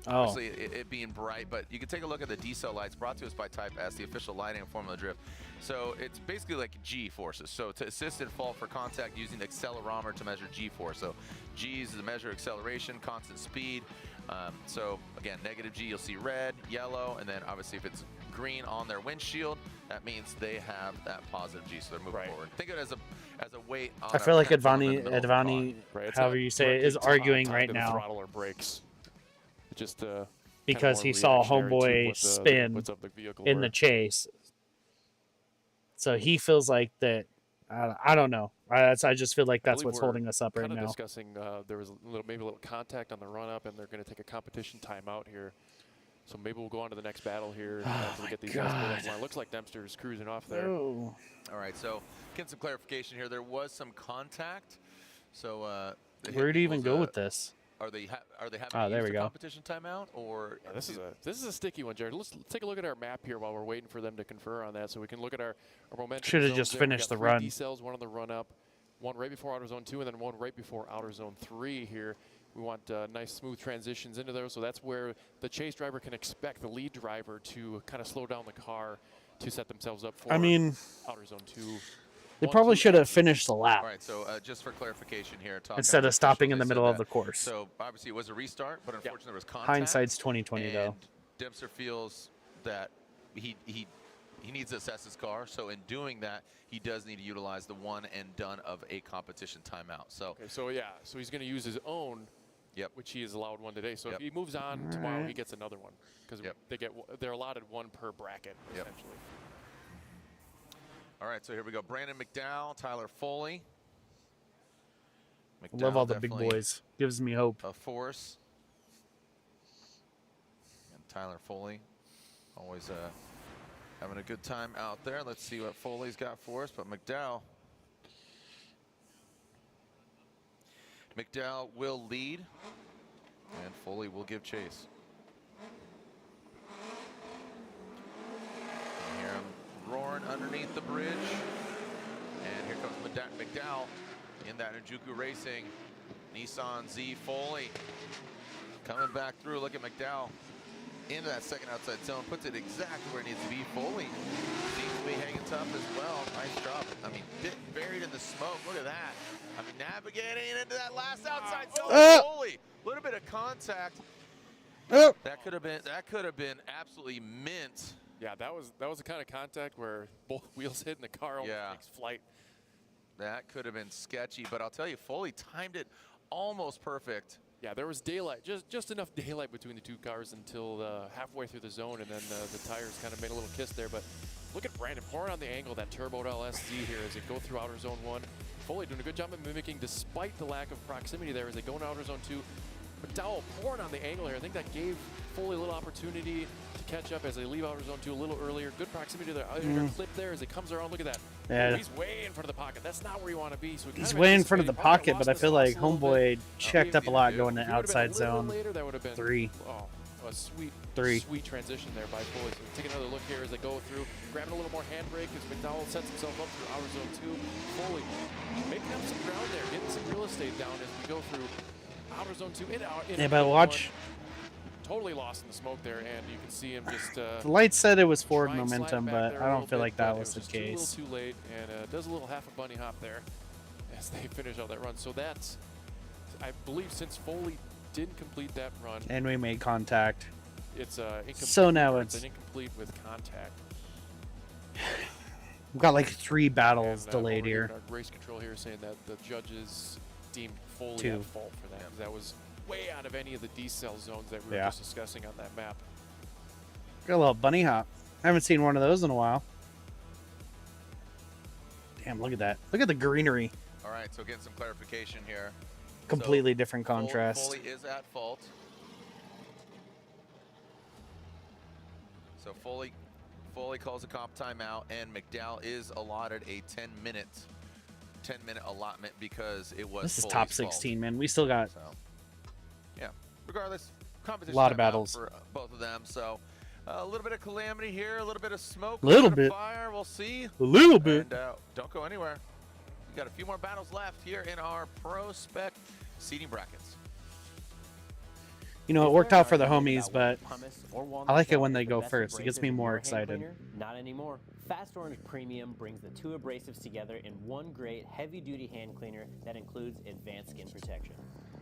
obviously it being bright, but you can take a look at the decel lights brought to us by Type S, the official lighting and Formula Drift. So it's basically like G forces. So to assist in fall for contact using the accelerometer to measure G force. So G is the measure of acceleration, constant speed. So again, negative G, you'll see red, yellow, and then obviously if it's green on their windshield, that means they have that positive G, so they're moving forward. Think of it as a weight on I feel like pendulum in the middle of the car. Right, however you say it, is arguing right now. Throttle or brakes. Just because he saw Homeboy spin in the chase. So he feels like that. I don't know. I just feel like that's what's holding us up right now. Discussing there was maybe a little contact on the run up, and they're going to take a competition timeout here. So maybe we'll go on to the next battle here after we get these guys pulled up the line. Looks like Dempster's cruising off there. Oh. All right, so getting some clarification here. There was some contact. So where do you even go with this? Are they having there we a go. competition timeout, or this is a sticky one, Jared. Let's take a look at our map here while we're waiting for them to confer on that, so we can look at our momentum. Should have zones just there. finished the We got run. 3 decels, one on the run up, one right before outer zone 2, and then one right before outer zone 3 here. We want nice smooth transitions into there, so that's where the chase driver can expect the lead driver to kind of slow down the car to set themselves up for outer zone 2. They probably should have finished the lap. All right, so just for clarification here, instead of stopping in the middle of the course. So obviously it was a restart, but unfortunately there was contact. Hindsight's 2020 though. Dempster feels that he needs to assess his car, so in doing that, he does need to utilize the one and done of a competition timeout. So so he's going to use his own, which he has allowed one today. So if he moves on tomorrow, he gets another one because they're allotted one per bracket essentially. All right, so here we go. Brandon McDowell, Tyler Foley. I love all the big boys. Gives me hope. A force. And Tyler Foley, always having a good time out there. Let's see what Foley's got for us. But McDowell will lead, and Foley will give chase. And here I'm roaring underneath the bridge, and here comes McDowell in that Njuku Racing Nissan Z Foley coming back through. Look at McDowell into that second outside zone, puts it exactly where it needs to be. Foley seems to be hanging tough as well. Nice job. I mean, buried in the smoke. Look at that. I mean, navigating into that last outside zone. Foley, a little bit of contact. That could have been absolutely mint. Yeah, that was the kind of contact where both wheels hit and the car almost takes flight. That could have been sketchy, but I'll tell you, Foley timed it almost perfect. Yeah, there was daylight, just enough daylight between the two cars until halfway through the zone, and then the tires kind of made a little kiss there. But look at Brandon pouring on the angle, that Turbo LSZ here as they go through outer zone 1. Foley doing a good job of mimicking despite the lack of proximity there as they go into outer zone 2. McDowell pouring on the angle here. I think that gave Foley a little opportunity to catch up as they leave outer zone 2 a little earlier. Good proximity to their clip there as it comes around. Look at that. Yeah. He's way in front of the pocket. That's not where you want to be. So he's way in front of the pocket, but I feel like Homeboy checked up a lot going to outside zone. Later, that would have been 3. Oh, a sweet transition there by Foley. So take another look here as they go through, grabbing a little more handbrake as McDowell sets himself up through outer zone 2. Foley making up some ground there, getting some real estate down as we go through outer zone 2. Yeah, but watch. Totally lost in the smoke there, and you can see him just. The light said it was forward momentum, but I don't feel like that was the case. Too late, and does a little half a bunny hop there as they finish out that run. So that's, I believe, since Foley didn't complete that run, and we made contact. It's incomplete. So now it's an incomplete with contact. We've got like 3 battles delayed here. Race control here saying that the judges deemed Foley at fault for that. That was way out of any of the decel zones that we were just discussing on that map. Got a little bunny hop. I haven't seen one of those in a while. Damn, look at that. Look at the greenery. All right, so getting some clarification here. Completely different contrast. Foley is at fault. So Foley calls a comp timeout, and McDowell is allotted a 10-minute allotment because it was. This is Foley's top fault. 16, man. We still got Yeah. Regardless, competition. a lot of timeout battles for both of them. So a little bit of calamity here, a little bit of smoke, a little bit of bit. fire. We'll see. A little bit. And don't go anywhere. We got a few more battles left here in our Prospec seeding brackets. You know, it worked out for the homies, but I like it when they go first. It gets me more excited. Not anymore. Fast Orange Premium brings the two abrasives together in one great heavy-duty hand cleaner that includes advanced skin protection.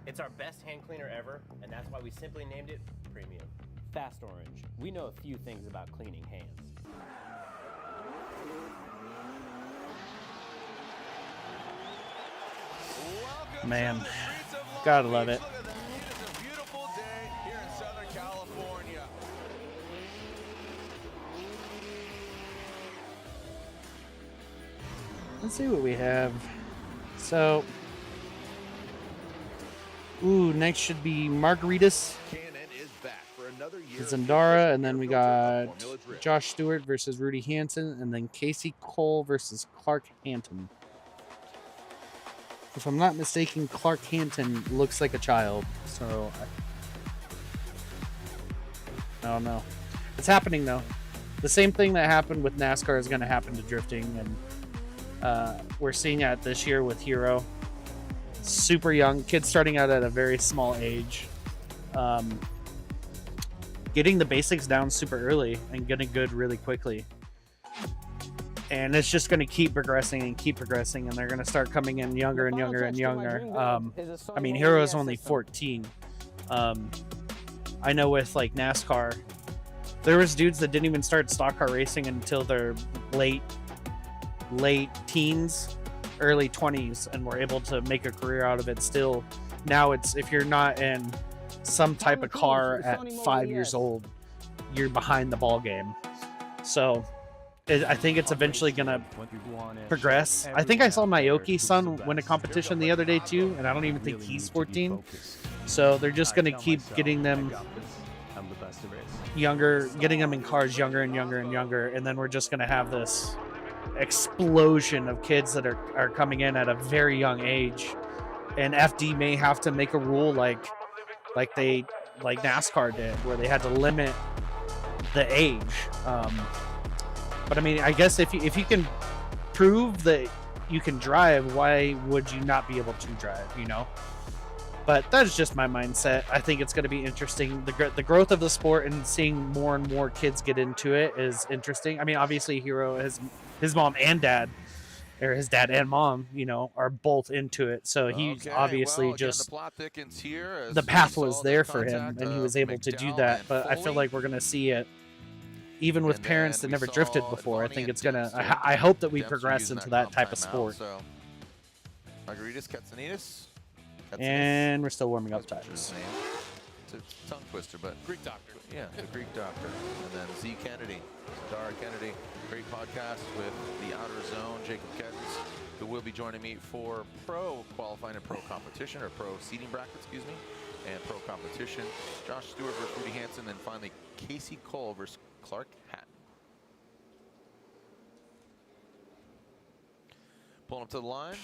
It's our best hand cleaner ever, and that's why we simply named it Premium. Fast Orange. We know a few things about cleaning hands. Man, gotta love it. Look at that. It is a beautiful day here in Southern California. Let's see what we have. So, next should be Margaritas, Cannon is back for another year. Zendara, and then we got Josh Stewart versus Rudy Hansen, and then Casey Cole versus Clark Hanton. If I'm not mistaken, Clark Hanton looks like a child, so I don't know. It's happening though. The same thing that happened with NASCAR is going to happen to drifting, and we're seeing that this year with Hero. Super young kids starting out at a very small age, getting the basics down super early and getting good really quickly. And it's just going to keep progressing, and they're going to start coming in younger and younger and younger. I mean, Hero's only 14. I know with like NASCAR, there was dudes that didn't even start stock car racing until their late teens, early 20s, and were able to make a career out of it still. Now it's, if you're not in some type of car at 5 years old, you're behind the ball game. So I think it's eventually going to progress. I think I saw Naoki's son win a competition the other day too, and I don't even think he's 14. So they're just going to keep getting them younger, getting them in cars younger and younger and younger, and then we're just going to have this explosion of kids that are coming in at a very young age. And FD may have to make a rule like NASCAR did, where they had to limit the age. But I mean, I guess if you can prove that you can drive, why would you not be able to drive, you know? But that's just my mindset. I think it's going to be interesting. The growth of the sport and seeing more and more kids get into it is interesting. I mean, obviously Hero, his mom and dad, or his dad and mom, you know, are both into it. So he's obviously again, just, the plot thickens here as the path we was saw there the for him, contact and he of was able to do McDowell that. and But I feel Foley. like we're going to see it. Even with And parents that then we never saw drifted before, I Bonnie think and it's going to, Dempster. I hope that we Dempster progress using into that that type of timeout, sport. So Margaritas, Katsanitas. And we're still warming up That's his tires. name. It's a tongue twister, but Greek doctor. yeah, the Greek doctor. And then Z Kennedy, Dara Kennedy. Great podcast with the Outer Zone, Jacob Kettons, who will be joining me for pro qualifying and pro competition, or pro seeding bracket, excuse me, and pro competition. Josh Stewart versus Rudy Hansen, and finally Casey Cole versus Clark Hatton. Pulling up to the line.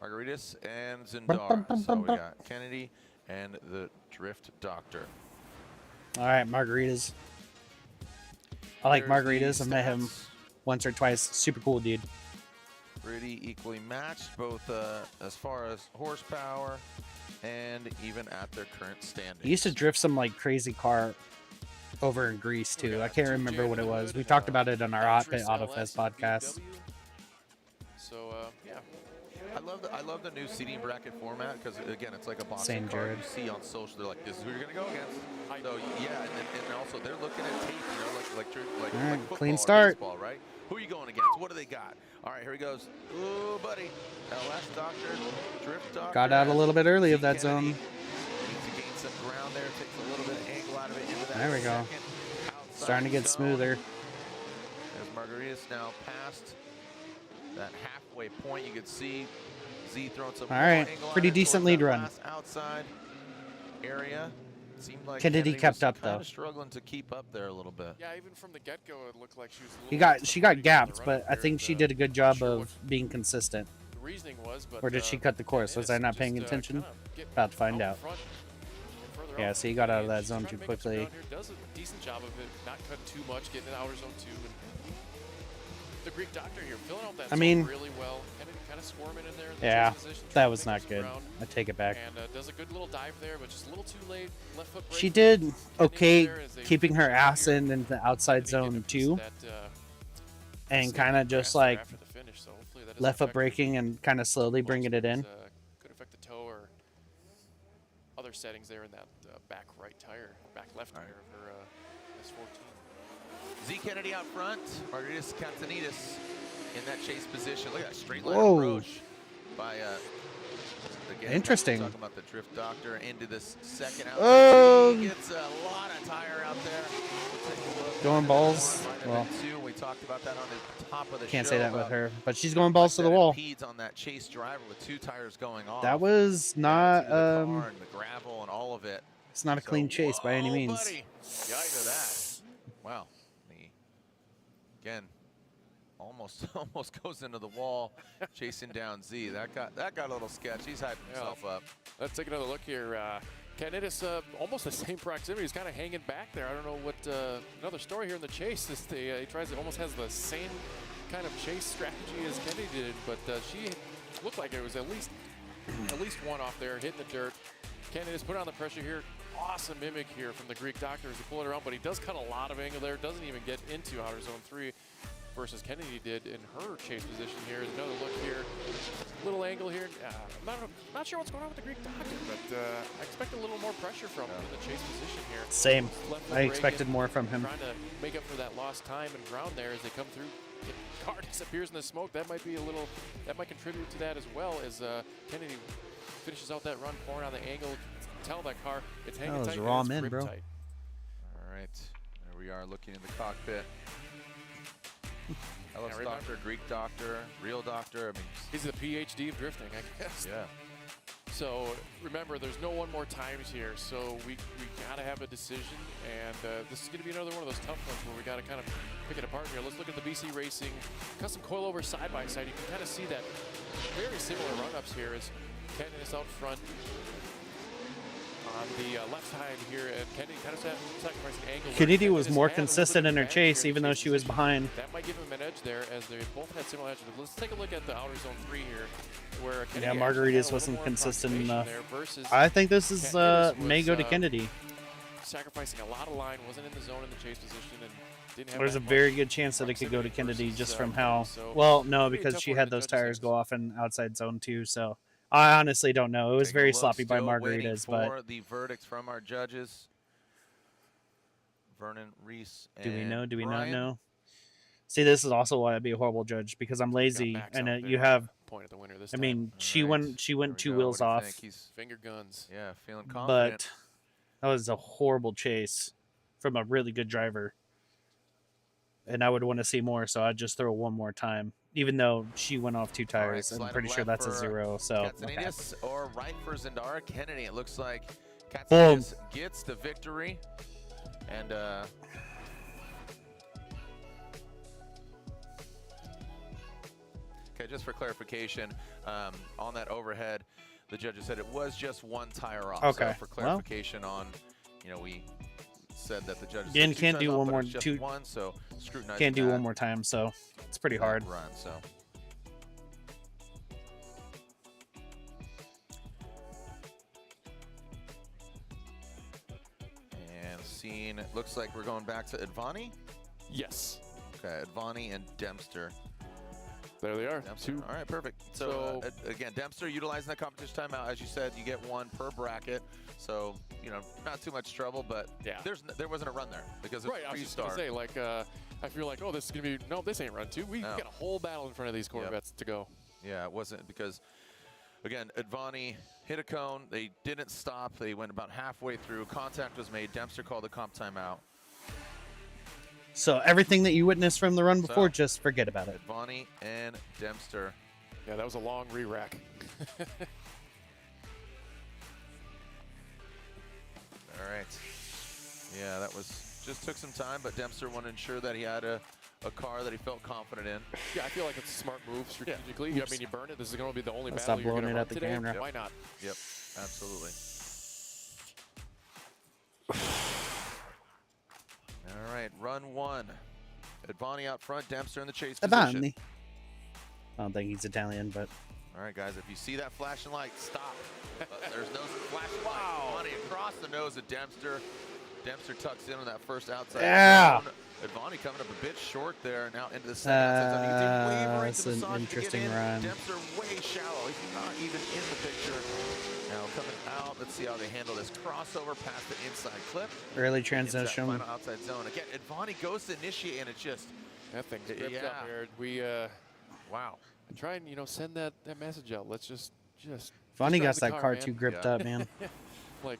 Margaritas and Zendara. So we got Kennedy and the Drift Doctor. All right, margaritas. I like There's the margaritas. I've met him stats. once or twice. Super cool dude. Pretty equally matched, both as far as horsepower and even at their current standings. He used to drift some like crazy car over in Greece too. I can't remember what it was. We talked about it on our Hot Pit Autofest podcast. So yeah, I love the new seating bracket format because again, it's like a boxing Same, card. Jared. You see on social, they're like, "This is who you're gonna go against." So yeah, and also they're looking at tape, you know, like All right, football clean or start. baseball, right? Who are you going against? What do they got? All right, here he goes. Ooh, buddy, LS Doctor, Drift Doctor. Got out a little bit early of that Kennedy zone. needs to gain some ground there. Takes a little bit of angle out of it into that There we go. second outside. Starting to get zone. smoother. As Margaritas now past that halfway point, you could see Z throwing some All more right, angle pretty on it decent towards lead that run. last outside area. Seemed like Kennedy kept was up, kind though. of struggling to keep up there a little bit. Yeah, even from the get-go, it looked like she was a little. She got suffocating on the gapped, run but up I here, think and, she did a good job sure of what being consistent. the reasoning was, but Or did she cut the course? Was I not Just, paying attention? kinda get About to find out out. front and further Yeah, out. so he got out of that She's zone trying too to make up some quickly. ground here, does a decent job of it, not cut too much, getting in outer zone 2. And the Greek doctor here filling out that I zone mean, really well. Kind of squirming in there in the yeah, chase position, that trying to was make up not some good. ground. I take it back. And does a good little dive there, but just a little too late. Left foot She brake. did Kennedy okay there as they keeping her finish out ass here. in the outside Kennedy zone getting a piece of too, that, and safety kind of grass just there like after the finish, so hopefully that doesn't left foot affect her braking and kind of slowly bringing it in. could affect the toe or other settings there in that back right tire, back left tire of her S14. Z Kennedy out front. Margaritas Catanidis in that chase position. Look at that straight line Whoa. approach by again, Interesting. Talking about the drift doctor into this second out. Oh. He gets a lot of tire out there. We'll take a look. Going balls. Might have Well, been two. We talked about that on the top of the can't show say that with about her, but she's going balls to the wall. Impedes on that chase driver with two tires going off. That was Yeah, not to the car and the gravel and all of it. it's not a So, clean chase by any whoa, means. Buddy. Yeah, I know that. Wow. Again, almost goes into the wall, chasing down Z. That got a little sketch. He's hyping himself up. Let's take another look here. Candidates almost the same proximity. He's kind of hanging back there. I don't know what another story here in the chase is. He tries to almost has the same kind of chase strategy as Kennedy did, but she looked like it was at least one off there, hitting the dirt. Candidates put on the pressure here. Awesome mimic here from the Greek doctor as he pulled it around, but he does cut a lot of angle there. Doesn't even get into outer zone 3 versus Kennedy did in her chase position here. Another look here, little angle here. I'm not sure what's going on with the Greek doctor, but I expect a little more pressure from him in the chase position here. Same. Left foot I expected braking, more from him. Trying to make up for that lost time and ground there as they come through. The car disappears in the smoke. That might be that might contribute to that as well as Kennedy finishes out that run, pouring on the angle. Tell that car it's hanging That was tight. raw and it's men, grip bro. tight. All right, there we are looking in the cockpit. Ellis Yeah, doctor, Greek doctor, real doctor. I mean, he's the PhD of drifting, I guess. Yeah. So remember, there's no one more times here, so we gotta have a decision, and this is gonna be another one of those tough ones where we gotta kind of pick it apart here. Let's look at the BC Racing custom coilover side by side. You can kind of see that very similar run-ups here as Kennedy is out front. On the left side here, and Kennedy kind of sacrificing angle. Kennedy was more consistent in her chase, even though she was behind. That might give him an edge there, as they both had similar edges. Let's take a look at the outer zone 3 here, where Kennedy Yeah, actually Margaritas had a little wasn't more consistent approximation enough. there versus I think this is Candidates may go to was, Kennedy. sacrificing a lot of line, wasn't in the zone in the chase position, and didn't have There's a that very much good chance that it could go to proximity Kennedy versus, just from Kennedy. how. So, Well, no, pretty because tough she one had to those judge this tires thing. go off in outside zone 2. So I honestly don't know. It was taking a very look, sloppy by still waiting Margaritas, for but the verdicts from our judges. Vernon, Reese, and do we know? Do we Brian. not know? See, this is also why I'd be a horrible judge because I'm lazy, Max and out you there, have. point at the winner this I time. mean, she All went. right, She there went we 2 go. wheels What do you off, think? He's finger guns. yeah, feeling confident. but that was a horrible chase from a really good driver, and I would want to see more. So I'd just throw one more time, even though she went off 2 All right, tires. I'm slide pretty him sure left that's a for 0. So okay. Katsanidis or right for Zendara Kennedy. It looks like Boom. Katsanidis gets the victory, and okay, just for clarification, on that overhead, the judges said it was just 1 tire off. Okay, So for clarification on, we said that the judges Again, said 2 can't tires do off, one but more- it's just two- 1, so scrutinize Can't do that, one more time, so it's pretty that hard. run. So. And scene, it looks like we're going back to Advani. Yes. Okay, Advani and Dempster. There they are. Dempster. 2. All right, perfect. So, again, Dempster utilizing that competition timeout. As you said, you get 1 per bracket. So, not too much trouble, but Yeah. there wasn't a run there because it's Right, I a was free just going to start. say, I feel like, oh, this is going to be, no, this ain't run 2. We No. got a whole battle in front of these Corvettes to go. Yeah, it wasn't because, again, Advani hit a cone. They didn't stop. They went about halfway through. Contact was made. Dempster called the comp timeout. So everything that you witnessed from the run before, So, just forget about it. Bonnie and Dempster. Yeah, that was a long re-rack. All right. Yeah, that was just took some time, but Dempster wanted to ensure that he had a car that he felt confident in. Yeah, I feel like it's a smart move strategically. Yeah. I mean, you burn it. This is going to be the only I'll battle stop you're going blowing to it run at the today. camera. Why not? Yep, absolutely. All right, run one. Advani out front, Dempster in the chase position. Advani. I don't think he's Italian, but All right, guys, if you see that flashing light, stop. There's no flashing light. Advani across the nose of Dempster. Dempster tucks in on that first outside. Yeah. zone. Advani coming up a bit short there, now into the second outside zone. You can see wavering that's to an massage to get interesting in. run. Dempster way shallow. He's not even in the picture. Now coming out, let's see how they handle this crossover past the inside clip. Early Into that transition. final outside zone. Again, Advani goes to initiate, and it's just, That thing's ripped Yeah. up here. We wow. try and send that message out. Let's just Vonnie drive got the that car man. too gripped Yeah. up, man. Like,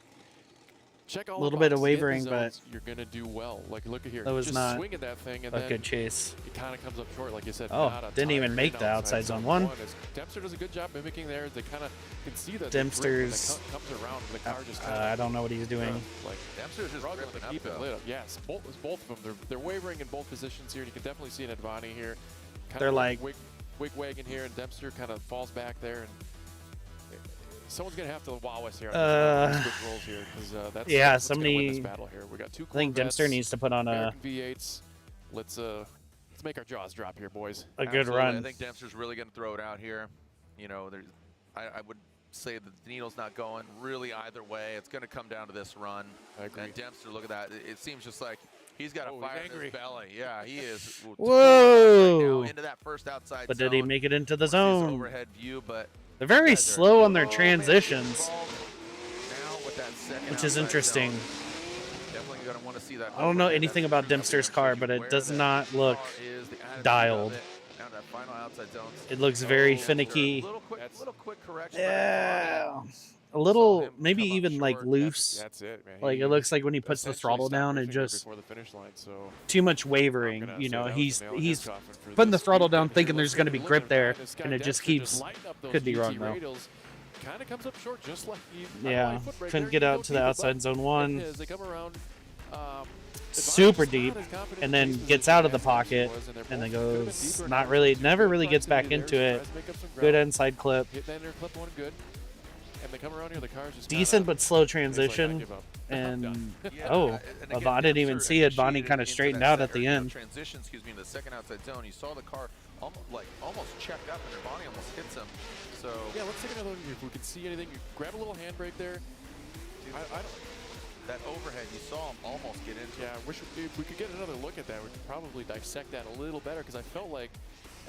check all A little the bit of boxes, hit the wavering, but zones, you're gonna do well. Like, look at here. that was just not swinging that thing, and a then good chase. it kind of comes up short, like you said. Oh, not a didn't even tire make in the outside zone one. Dempster does a good job mimicking there. They kind of can see that Dempster's- the grip when it comes around, and the car just I don't know what he's doing. like Dempster's just struggling gripping to up, keep it though. lit up. Yes, both of them. They're wavering in both positions here. And you can definitely see an Advani here. Kind They're of like wig wagging here, and Dempster kind of falls back there, and someone's gonna have to wow us here. On switch roles here, because that's yeah, what's gonna win this somebody. battle here. We got two. I think Dempster Corvettes, needs to put on a American V8s. Let's make our jaws drop here, boys. good Absolutely. run. I think Dempster's really going to throw it out here. I would say that the needle's not going really either way. It's going to come down to this run. I agree. And Dempster, look at that. It seems just like he's got a Oh, fire he's in his belly. Yeah, he is. Whoa. Right now into that first outside But zone. did he make it into the His zone? overhead view, but They're very guys are- slow on their Oh, man, transitions, involved now with that second which is outside interesting. zone. Definitely going to want to see that. I don't know overhead. anything That's about true. Dempster's car, but it Where does that not look car is, the attitude of dialed. it. Now that final outside zone. It looks very Dempster, finicky. Little quick correction. Yeah, a Saw little, him maybe come up even like short. loose. That's it, man. Like it looks like when he puts the essentially throttle stopped down, it drifting there just before the finish line. So too much I'm wavering. gonna You say know, that was he's the nail in he's the coffin for putting the this throttle week. down, And thinking here, there's let's going to take be a grip look at there, this guy and it just Dempster keeps. lighting up those Could be GT wrong though. radials. Kind of comes up short, just like he. Yeah, couldn't get out to the outside zone one. As they come around, Super deep, and then gets out of the pocket, and then goes not really, never really gets back into it. Good inside clip. Hit that inner clip one good. And they come around here, the car's just Decent but slow like, I transition. give up. And Yeah, oh, and again, I didn't even Dempster see it. Bonnie initiated kind of into straightened that out at the end. Transition, in the second outside zone. You saw the car almost checked up, and Bonnie almost hits him. So Yeah, let's take another look if we can see anything. You grab a little handbrake there. I don't. that overhead, you saw him almost get into. Yeah, I wish if we could get another look at that. We could probably dissect that a little better because I felt like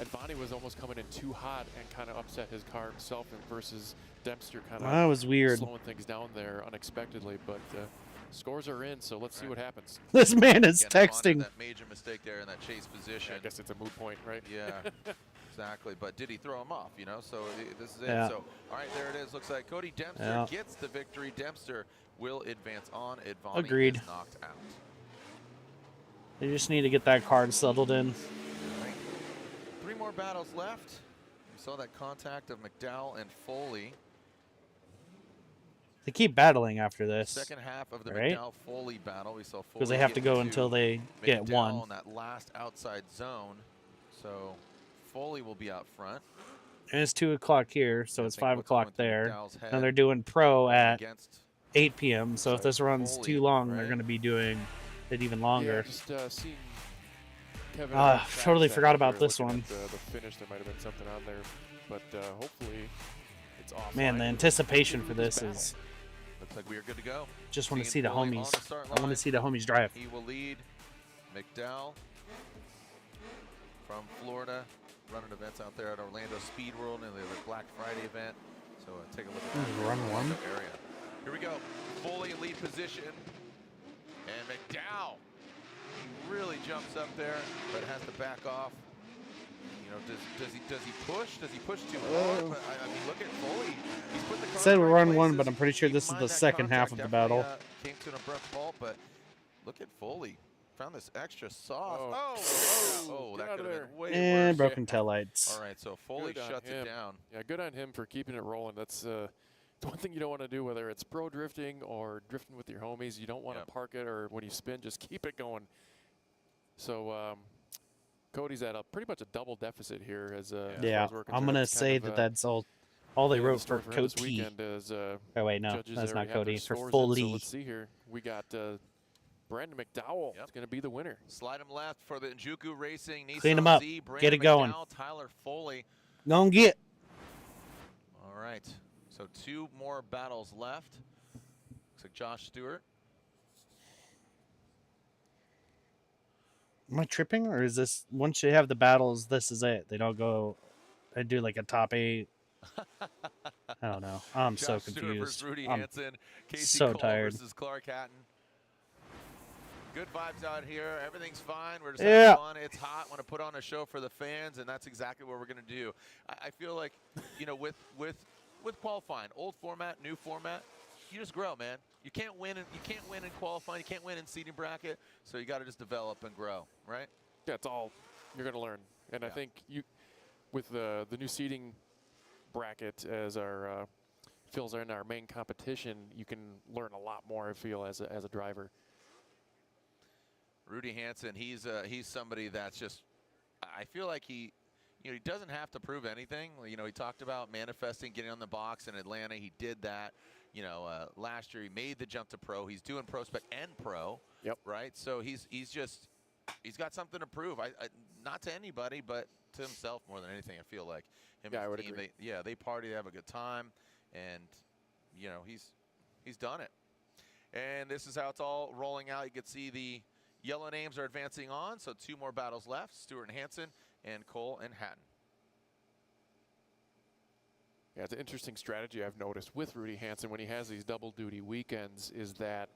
Advani was almost coming in too hot and kind of upset his car himself, and versus Dempster kind of That was weird. slowing things down there unexpectedly. But scores are in, so let's see what happens. This man is Again, Bonnie, texting. that major mistake there in that chase position. I guess it's a moot point, right? Yeah, exactly. But did he throw him off? So this is it. Yeah. So all right, there it is. Looks like Cody Dempster Yeah. gets the victory. Dempster will advance on. Advani Agreed. is knocked out. They just need to get that card settled in. All right. 3 more battles left. We saw that contact of McDowell and Foley. They keep battling after this Second half of the right? McDowell-Foley battle. We saw Foley because they have to get go into until they get McDowell one. on that last outside zone. So Foley will be out front. And it's 2 o'clock here, so I it's think 5 what's going o'clock through there. McDowell's head And they're doing pro at against 8 p.m. So if this runs Foley, too long, they're right? going to be doing it even Yeah, longer. just seeing Kevin. Ah, on track totally that forgot we about were this looking one. at the finish, there might have been something on there, but hopefully it's off. Man, the anticipation for this is Looks like we are good to go. just want to Seeing see the Foley on homies. the start I want line. to see the homies drive. He will lead McDowell from Florida, running events out there at Orlando Speed World and the Black Friday event. So take a look at that. Run one. Area. Here we go. Foley in lead position. And McDowell, he really jumps up there, but has to back off. Does he push? Does he push too hard? But I mean, look at Foley. He's put the car Said in the we're right on one, places. but I'm pretty sure Keep this in is mind the that second half contact of the battle. definitely, came to an abrupt halt, but look at Foley. found this extra soft. Get That out could of have there. been way And worse. broken taillights. All right, so Foley Good on shuts it him. down. Yeah, good on him for keeping it rolling. That's the one thing you don't want to do, whether it's pro drifting or drifting with your homies. You don't want to park it, or when you spin, just keep it going. So Cody's at pretty much a double deficit here. As far as we're I'm concerned. gonna It's kind say of, that's all they the wrote story for him this Cody. weekend is, Oh wait, no, judges that's already not have their Cody. For scores in, Foley. So let's see here. We got Brandon McDowell is going to be the winner. Slide him left for the Njuku Racing. Nissan Clean him up. Z, Brandon Get it going. McDowell, Tyler Foley. Go and get. All right, so 2 more battles left. Looks like Josh Stewart. Am I tripping, or is this once you have the battles, this is it? They don't go. They do like a top 8. I don't know. I'm Josh so Stewart confused. versus Rudy I'm Hansen. Casey so Cole tired. versus Clark Hatton. Good vibes out here. Everything's fine. We're just Yeah. having fun. It's hot. Want to put on a show for the fans, and that's exactly what we're going to do. I feel like, you know, with qualifying, old format, new format, you just grow, man. You can't win in qualifying. You can't win in seeding bracket. So you got to just develop and grow, right? That's all you're going to learn. And I think with the new seeding bracket as our fills in our main competition, you can learn a lot more, I feel, as a driver. Rudy Hansen, he's somebody that's just, I feel like he doesn't have to prove anything. You know, he talked about manifesting, getting on the box in Atlanta. He did that. You know, last year he made the jump to pro. He's doing Prospec and pro. Yep. Right. So he's got something to prove. I not to anybody, but to himself more than anything. I feel like him. Yeah, and I would his team, agree. they party, they have a good time, and you know he's done it. And this is how it's all rolling out. You can see the yellow names are advancing on. So 2 more battles left: Stewart and Hansen, and Cole and Hatton. Yeah, it's an interesting strategy I've noticed with Rudy Hansen when he has these double duty weekends is that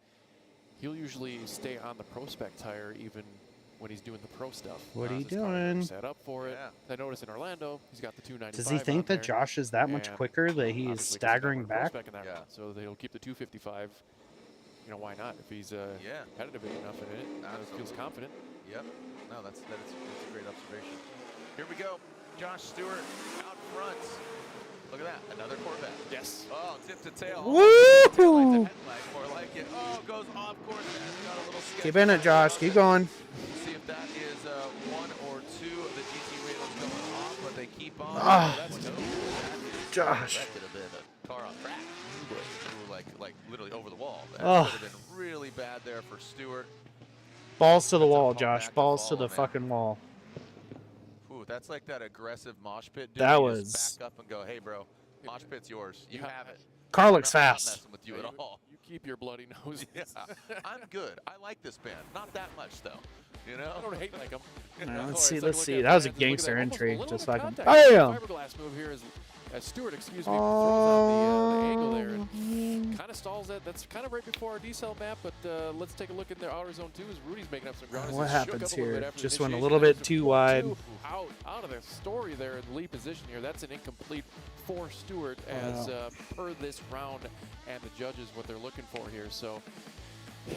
he'll usually stay on the Prospec tire even when he's doing the pro stuff. What are you His car doing? Set up for it. I noticed in Orlando, he's got the 295. Does he think that Josh is that much quicker that he is staggering back? In that round, so they'll keep the 255. You know, why not? If he's competitive enough in it, feels confident. Yep. No, that's a great observation. Here we go. Josh Stewart out front. Look at that. Another Corvette. Yes. Oh, tip to tail. Woo! Taillight to headlight, more like it. Oh, goes off course. Got a little sketch. Keep in it, Josh. Keep going. We'll see if that is 1 or 2 of the GT radios going off, but they keep on. Ah. That's Josh. That could have been a car on track. Like literally over the wall. That Oh. would have been really bad there for Stewart. Balls to the That's a wall, call Josh. back to Balls to follow, the man. fucking wall. Ooh, that's like that aggressive mosh pit. Dude. That You was- just back up and go, hey, bro, mosh pit's yours. You have it. Car looks I'm not fast. messing with you at all. You keep your bloody nose. Yeah, I'm good. I like this band. Not that much, though. You know? I don't hate like him. Let's see. Let's see. That was a gangster entry. Almost Just a little fucking. bit of contact. Bam! Fiberglass move here as Stewart, excuse me, throws out the angle there and kind of stalls it. That's kind of right before our decel map, but let's take a look in their outer zone too as Rudy's making up some ground. as What he shook happens up a little here? bit after the Just went a initiation. little There's bit a too 4-2 wide. Out of the story there in the lead position here. That's an incomplete for Stewart as per this round and the judges what they're looking for here. So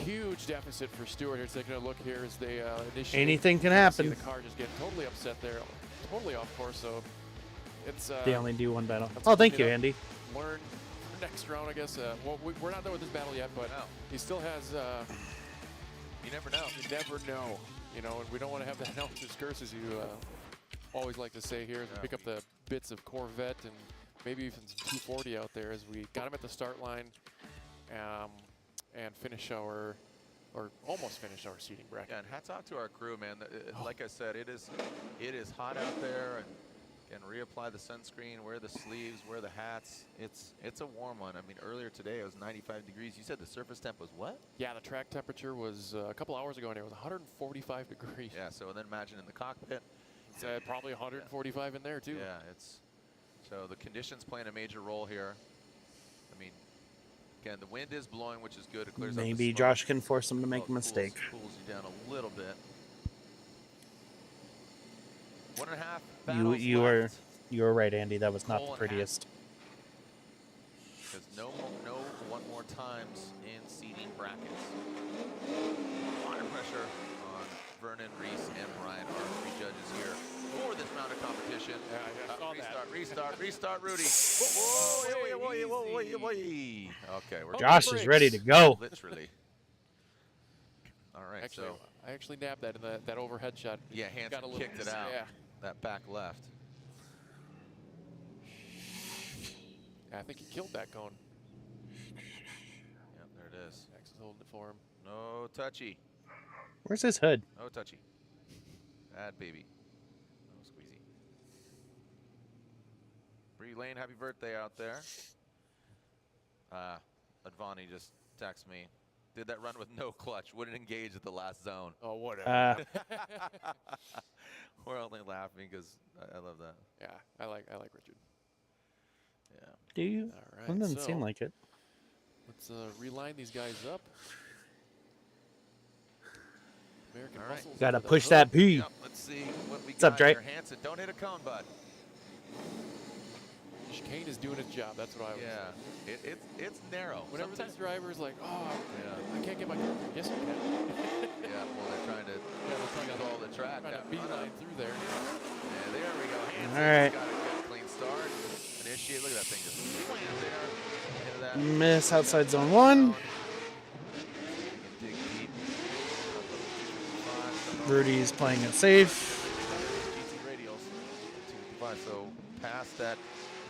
huge deficit for Stewart here. Taking a look here as they initiate. Anything can See happen. the car just getting totally upset there, totally off course. So it's They only do one battle. that's Oh, thank something you, to Andy. Learn for next round, I guess. Well, we're not done with this battle yet, but he still has. You never know. You never know, you know, and we don't want to have that Elvis curse, as you always like to say here. As we pick up the bits of Corvette and maybe even some 240 out there as we got him at the start line and finish our, or almost finish our seating bracket. Yeah, and hats off to our crew, man. Like I said, it is hot out there, and reapply the sunscreen, wear the sleeves, wear the hats. It's a warm one. I mean, earlier today it was 95 degrees. You said the surface temp was what? Yeah, the track temperature was a couple hours ago, and it was 145 degrees. Yeah, so then imagine in the cockpit. It's probably 145 in there too. Yeah, so the conditions playing a major role here. I mean, again, the wind is blowing, which is good. It clears up the Maybe smoke. Josh can force him to make a Cools mistake. you down a little bit. 1.5 battles You left. were right, Andy. That was not Cole the and prettiest. Because no one more times in seeding brackets. A lot of pressure on Vernon, Reese, and Brian are 3 judges here for this round of competition. Yeah, I saw Restart, Rudy. Whoa. Okay, we're Josh is ready to go. literally. All right, Actually, so I actually nabbed that in that overhead shot. yeah, Hansen kicked it out. Yeah. That back left. I think he killed that cone. Yep, there it is. Max is holding it for him. No touchy. Where's his hood? No touchy. Bad baby. No squeezy. Bree Lane, happy birthday out there. Advani just texted me. Did that run with no clutch. Wouldn't engage at the last zone. Oh, whatever. We're only laughing because I love that. Yeah, I like Richard. Yeah. Do you? All right, It doesn't so seem like it. Let's reline these guys up. American All right. Muscles Gotta into the push hood. that P. Yep, let's see what we What's got up, Dre? here. Hansen, don't hit a cone, bud. Chicane is doing his job. That's what I was saying. It's narrow. Whenever Sometimes- these drivers like, oh, Yeah. I can't get my car through. Yes, you can. Yeah, well, they're trying to control the track. Trying to beeline through there. Yeah, there we go. Hansen's All right. got a good clean start. Initiate. Look at that thing just slammed there. Into that. Miss outside zone 1. Dig deep. Rudy's playing it safe. GT radials. 255. So past that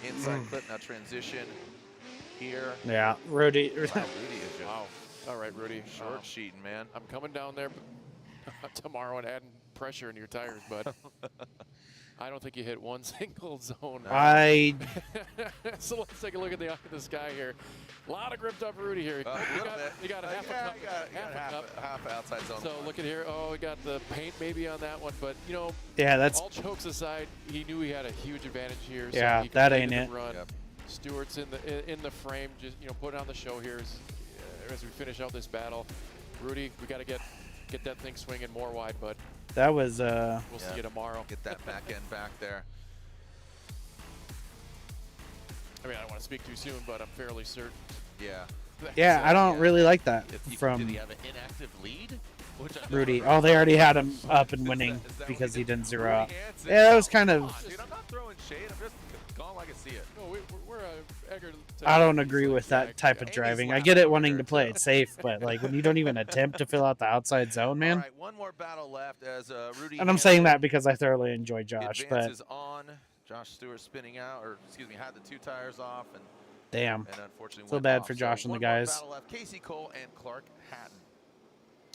inside clip, now transition here. Yeah, Rudy. Wow, Rudy is just Wow. All right, Rudy. short sheeting, man. I'm coming down there tomorrow and adding pressure into your tires, but I don't think you hit one single zone. So let's take a look at the sky here. A lot of gripped up Rudy here. You got a half a cup. Half outside zone. So look at here. Oh, we got the paint maybe on that one, but you know, Yeah, that's all jokes aside, he knew he had a huge advantage here. Yeah, so he that completed ain't the it. Run. Yep. Stewart's in the frame, just putting on the show here as we finish out this battle. Rudy, we got to get that thing swinging more wide, but that was we'll see you tomorrow. Get that back end back there. I mean, I don't want to speak too soon, but I'm fairly certain. Yeah. yeah. I don't really like that Did he from have an inactive lead? Rudy. Oh, they already had him up and winning because he didn't zero out. Yeah, that was kind of. Dude, I'm not throwing shade. I'm just going like I see it. No, we're I don't agree with that type of driving. I get it wanting to play it safe, but like when you don't even attempt to fill out the outside zone, man. All right, one more battle left as Rudy. And I'm saying that because I thoroughly enjoy Josh, but advances on. Josh Stewart spinning out, or excuse me, had the 2 tires off, and damn. and unfortunately Feel went bad off. for Josh and the one more guys. battle left. Casey Cole and Clark Hatton.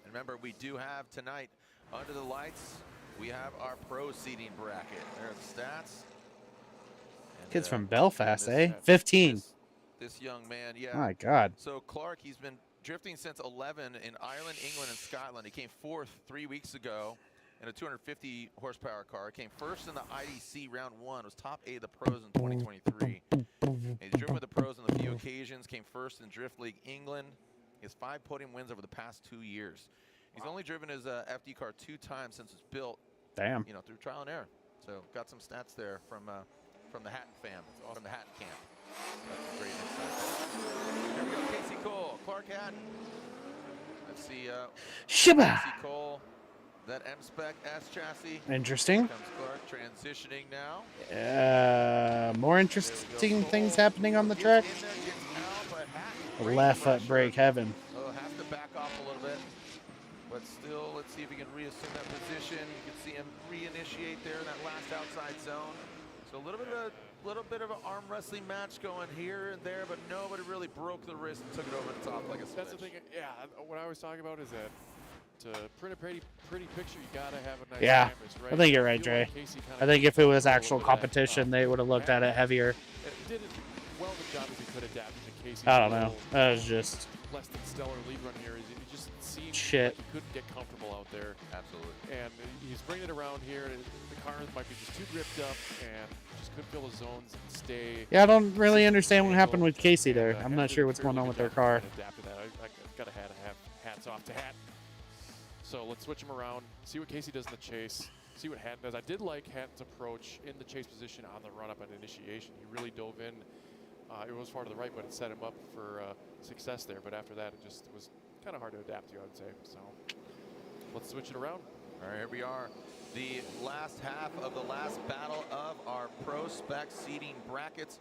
And remember, we do have tonight under the lights. We have our pro seeding bracket. There are the stats. And, Kids from and Belfast, this- 15. This young man, yeah. My God. So Clark, he's been drifting since 11 in Ireland, England, and Scotland. He came 4th 3 weeks ago in a 250 horsepower car. Came first in the IDC round 1. Was top 8 of the pros in 2023. And he's driven with the pros on a few occasions. Came first in Drift League England. He has 5 podium wins over the past 2 years. He's only driven his FD car 2 times since it's built. Damn. You know, through trial and error. So got some stats there from the Hatton fam, from the Hatton camp. That's a great insight. Here we go, Casey Cole, Clark Hatton. Let's see, Shiba. Casey Cole, that M-Spec S chassis. Interesting. Comes Clark transitioning now. More interesting things happening on the track. In there, gets out, but Hatton, Left foot brake heaven. so has to back off a little bit. But still, let's see if he can reassume that position. You can see him reinitiate there in that last outside zone. So a little bit of an arm wrestling match going here and there, but nobody really broke the wrist and took it over the top like a switch. That's the thing. Yeah, what I was talking about is that to print a pretty picture, you gotta have a nice Yeah, canvas, right? I think you're I right, feel Dre. like Casey kinda I think if it was did a actual little bit of that. competition, they would have looked at it heavier. It did as well the job as he could adapt to Casey's I don't know. little That was just less than stellar lead run here. He just seemed Shit. like he couldn't get comfortable out there. Absolutely. And he's bringing it around here. And the cars might be just too gripped up and just couldn't fill the zones and stay. Yeah, I don't really understand what happened with Casey there. And, I'm Hatton not did sure a what's going fairly on with good their job car. trying to adapt to that. I gotta have hats off to Hatton. So let's switch him around, see what Casey does in the chase, see what Hatton does. I did like Hatton's approach in the chase position on the run-up at initiation. He really dove in. It was far to the right, but it set him up for success there. But after that, it was kind of hard to adapt to, I would say. So let's switch it around. All right, here we are. The last half of the last battle of our Pro Spec seeding brackets.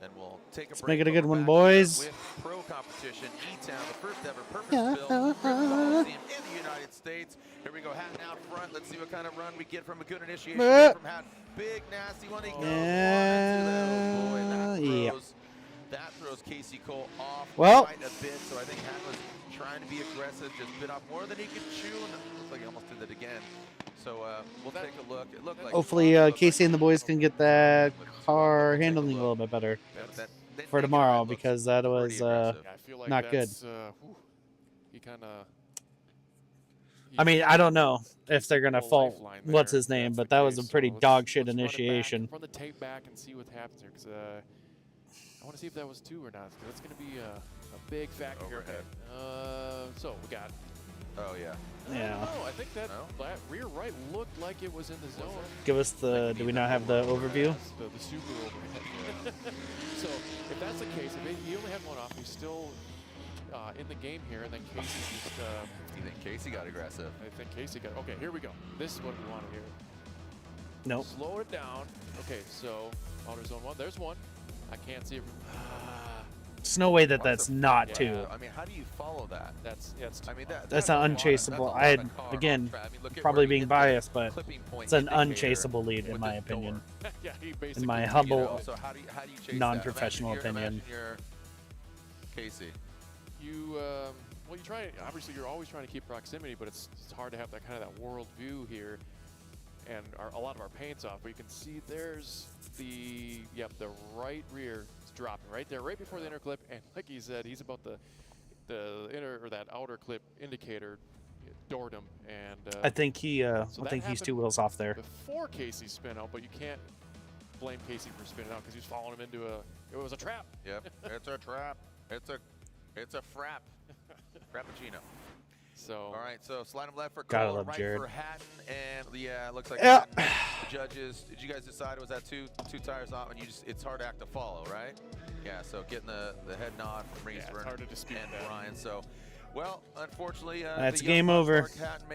And we'll take a Let's break. make it a good We're one, back boys. here with pro competition, E-Town, the first ever purpose-built Coliseum in the United States. Here we go, Hatton out front. Let's see what kind of run we get from a good initiation from Hatton. Big, nasty one. He goes that throws Casey Cole off quite a bit. So I think Hatton was trying to be aggressive, just bit off more than he could chew. And it looks like he almost did it again. So we'll take a look. It looked like hopefully Casey and the boys can get that car handling a little bit better for tomorrow, because that was not good. He kind of. I mean, I don't know if they're gonna fault what's his name, but that was a pretty dog shit initiation. Run the tape back and see what happens here, because I want to see if that was 2 or not. That's going to be a big factor overhead. So we got. Oh yeah. Yeah. I think that rear right looked like it was in the zone. Give us the. Do we not have the overview? The super overhead. So if that's the case, if he only had one off, he's still in the game here, and then Casey just. You think Casey got aggressive? I think Casey got. Okay, here we go. This is what we want to hear. Nope. Slow it down. Okay, so outer zone 1. There's one. I can't see it. There's no way that that's not 2. I mean, how do you follow that? That's I mean, that's an unchaseable. Again, probably being biased, but it's an unchaseable lead in my opinion. Yeah, in my humble, so how do you chase non-professional opinion. Casey. Well, you try. Obviously, you're always trying to keep proximity, but it's hard to have that kind of that world view here, and a lot of our paint's off. But you can see there's the right rear is dropping right there, right before the inner clip, and like he said, he's about the inner or that outer clip indicator doored him, and I think he I think he's 2 wheels off there. Before Casey spin out, but you can't blame Casey for spinning out because he's following him into it was a trap. Yep, it's a trap. It's a frap. Frappuccino. So all right, so slide him left for Gotta Cole, love right Jared. for Hatton, and it looks like Yeah. Hatton, the judges. Did you guys decide was that two tires off, and it's hard act to follow, right? Yeah, so getting the head nod from Reese and Brian. So, well, unfortunately, that's game over.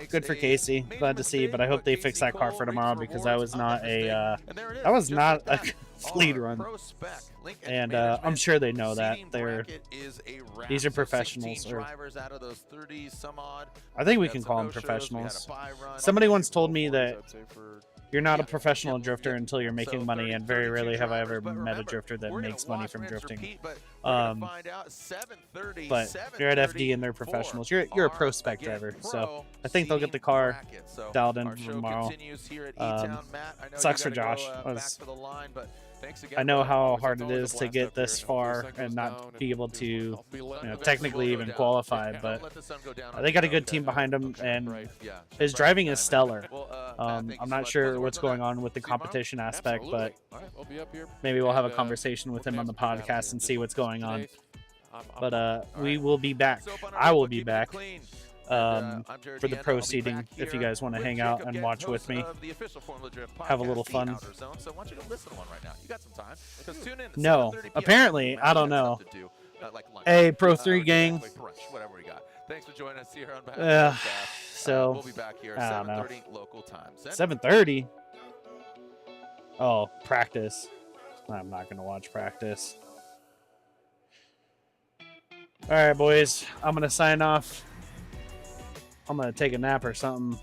Good for Casey. Glad to see, but I hope they fix that car for tomorrow, because that was not a lead run. And I'm sure they know that. These are professionals. I think we can call them professionals. Somebody once told me that you're not a professional drifter until you're making money, and very rarely have I ever met a drifter that makes money from drifting. But you're at FD and they're professionals. You're a pro spec driver, so I think they'll get the car dialed in tomorrow. Sucks for Josh. I know how hard it is to get this far and not be able to technically even qualify, but they got a good team behind him, and his driving is stellar. I'm not sure what's going on with the competition aspect, but maybe we'll have a conversation with him on the podcast and see what's going on. But we will be back. I will be back for the pro seeding if you guys want to hang out and watch with me. Have a little fun. No, apparently, I don't know. Hey, Pro 3 gang. Thanks for joining us here on so we'll be back here I don't know. 7:30 local time. 7:30? Oh, practice. I'm not going to watch practice. All right, boys. I'm going to sign off. I'm going to take a nap or something.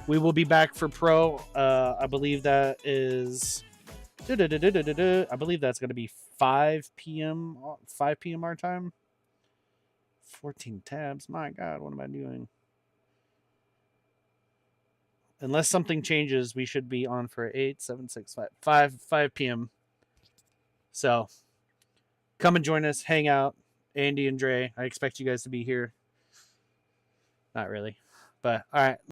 We will be back for pro. I believe that is... I believe that's going to be 5 p.m. 5 p.m. our time. 14 tabs. My God, what am I doing? Unless something changes, we should be on for 8, 7, 6, 5 p.m. So, come and join us. Hang out. Andy and Dre, I expect you guys to be here. Not really. But, all right.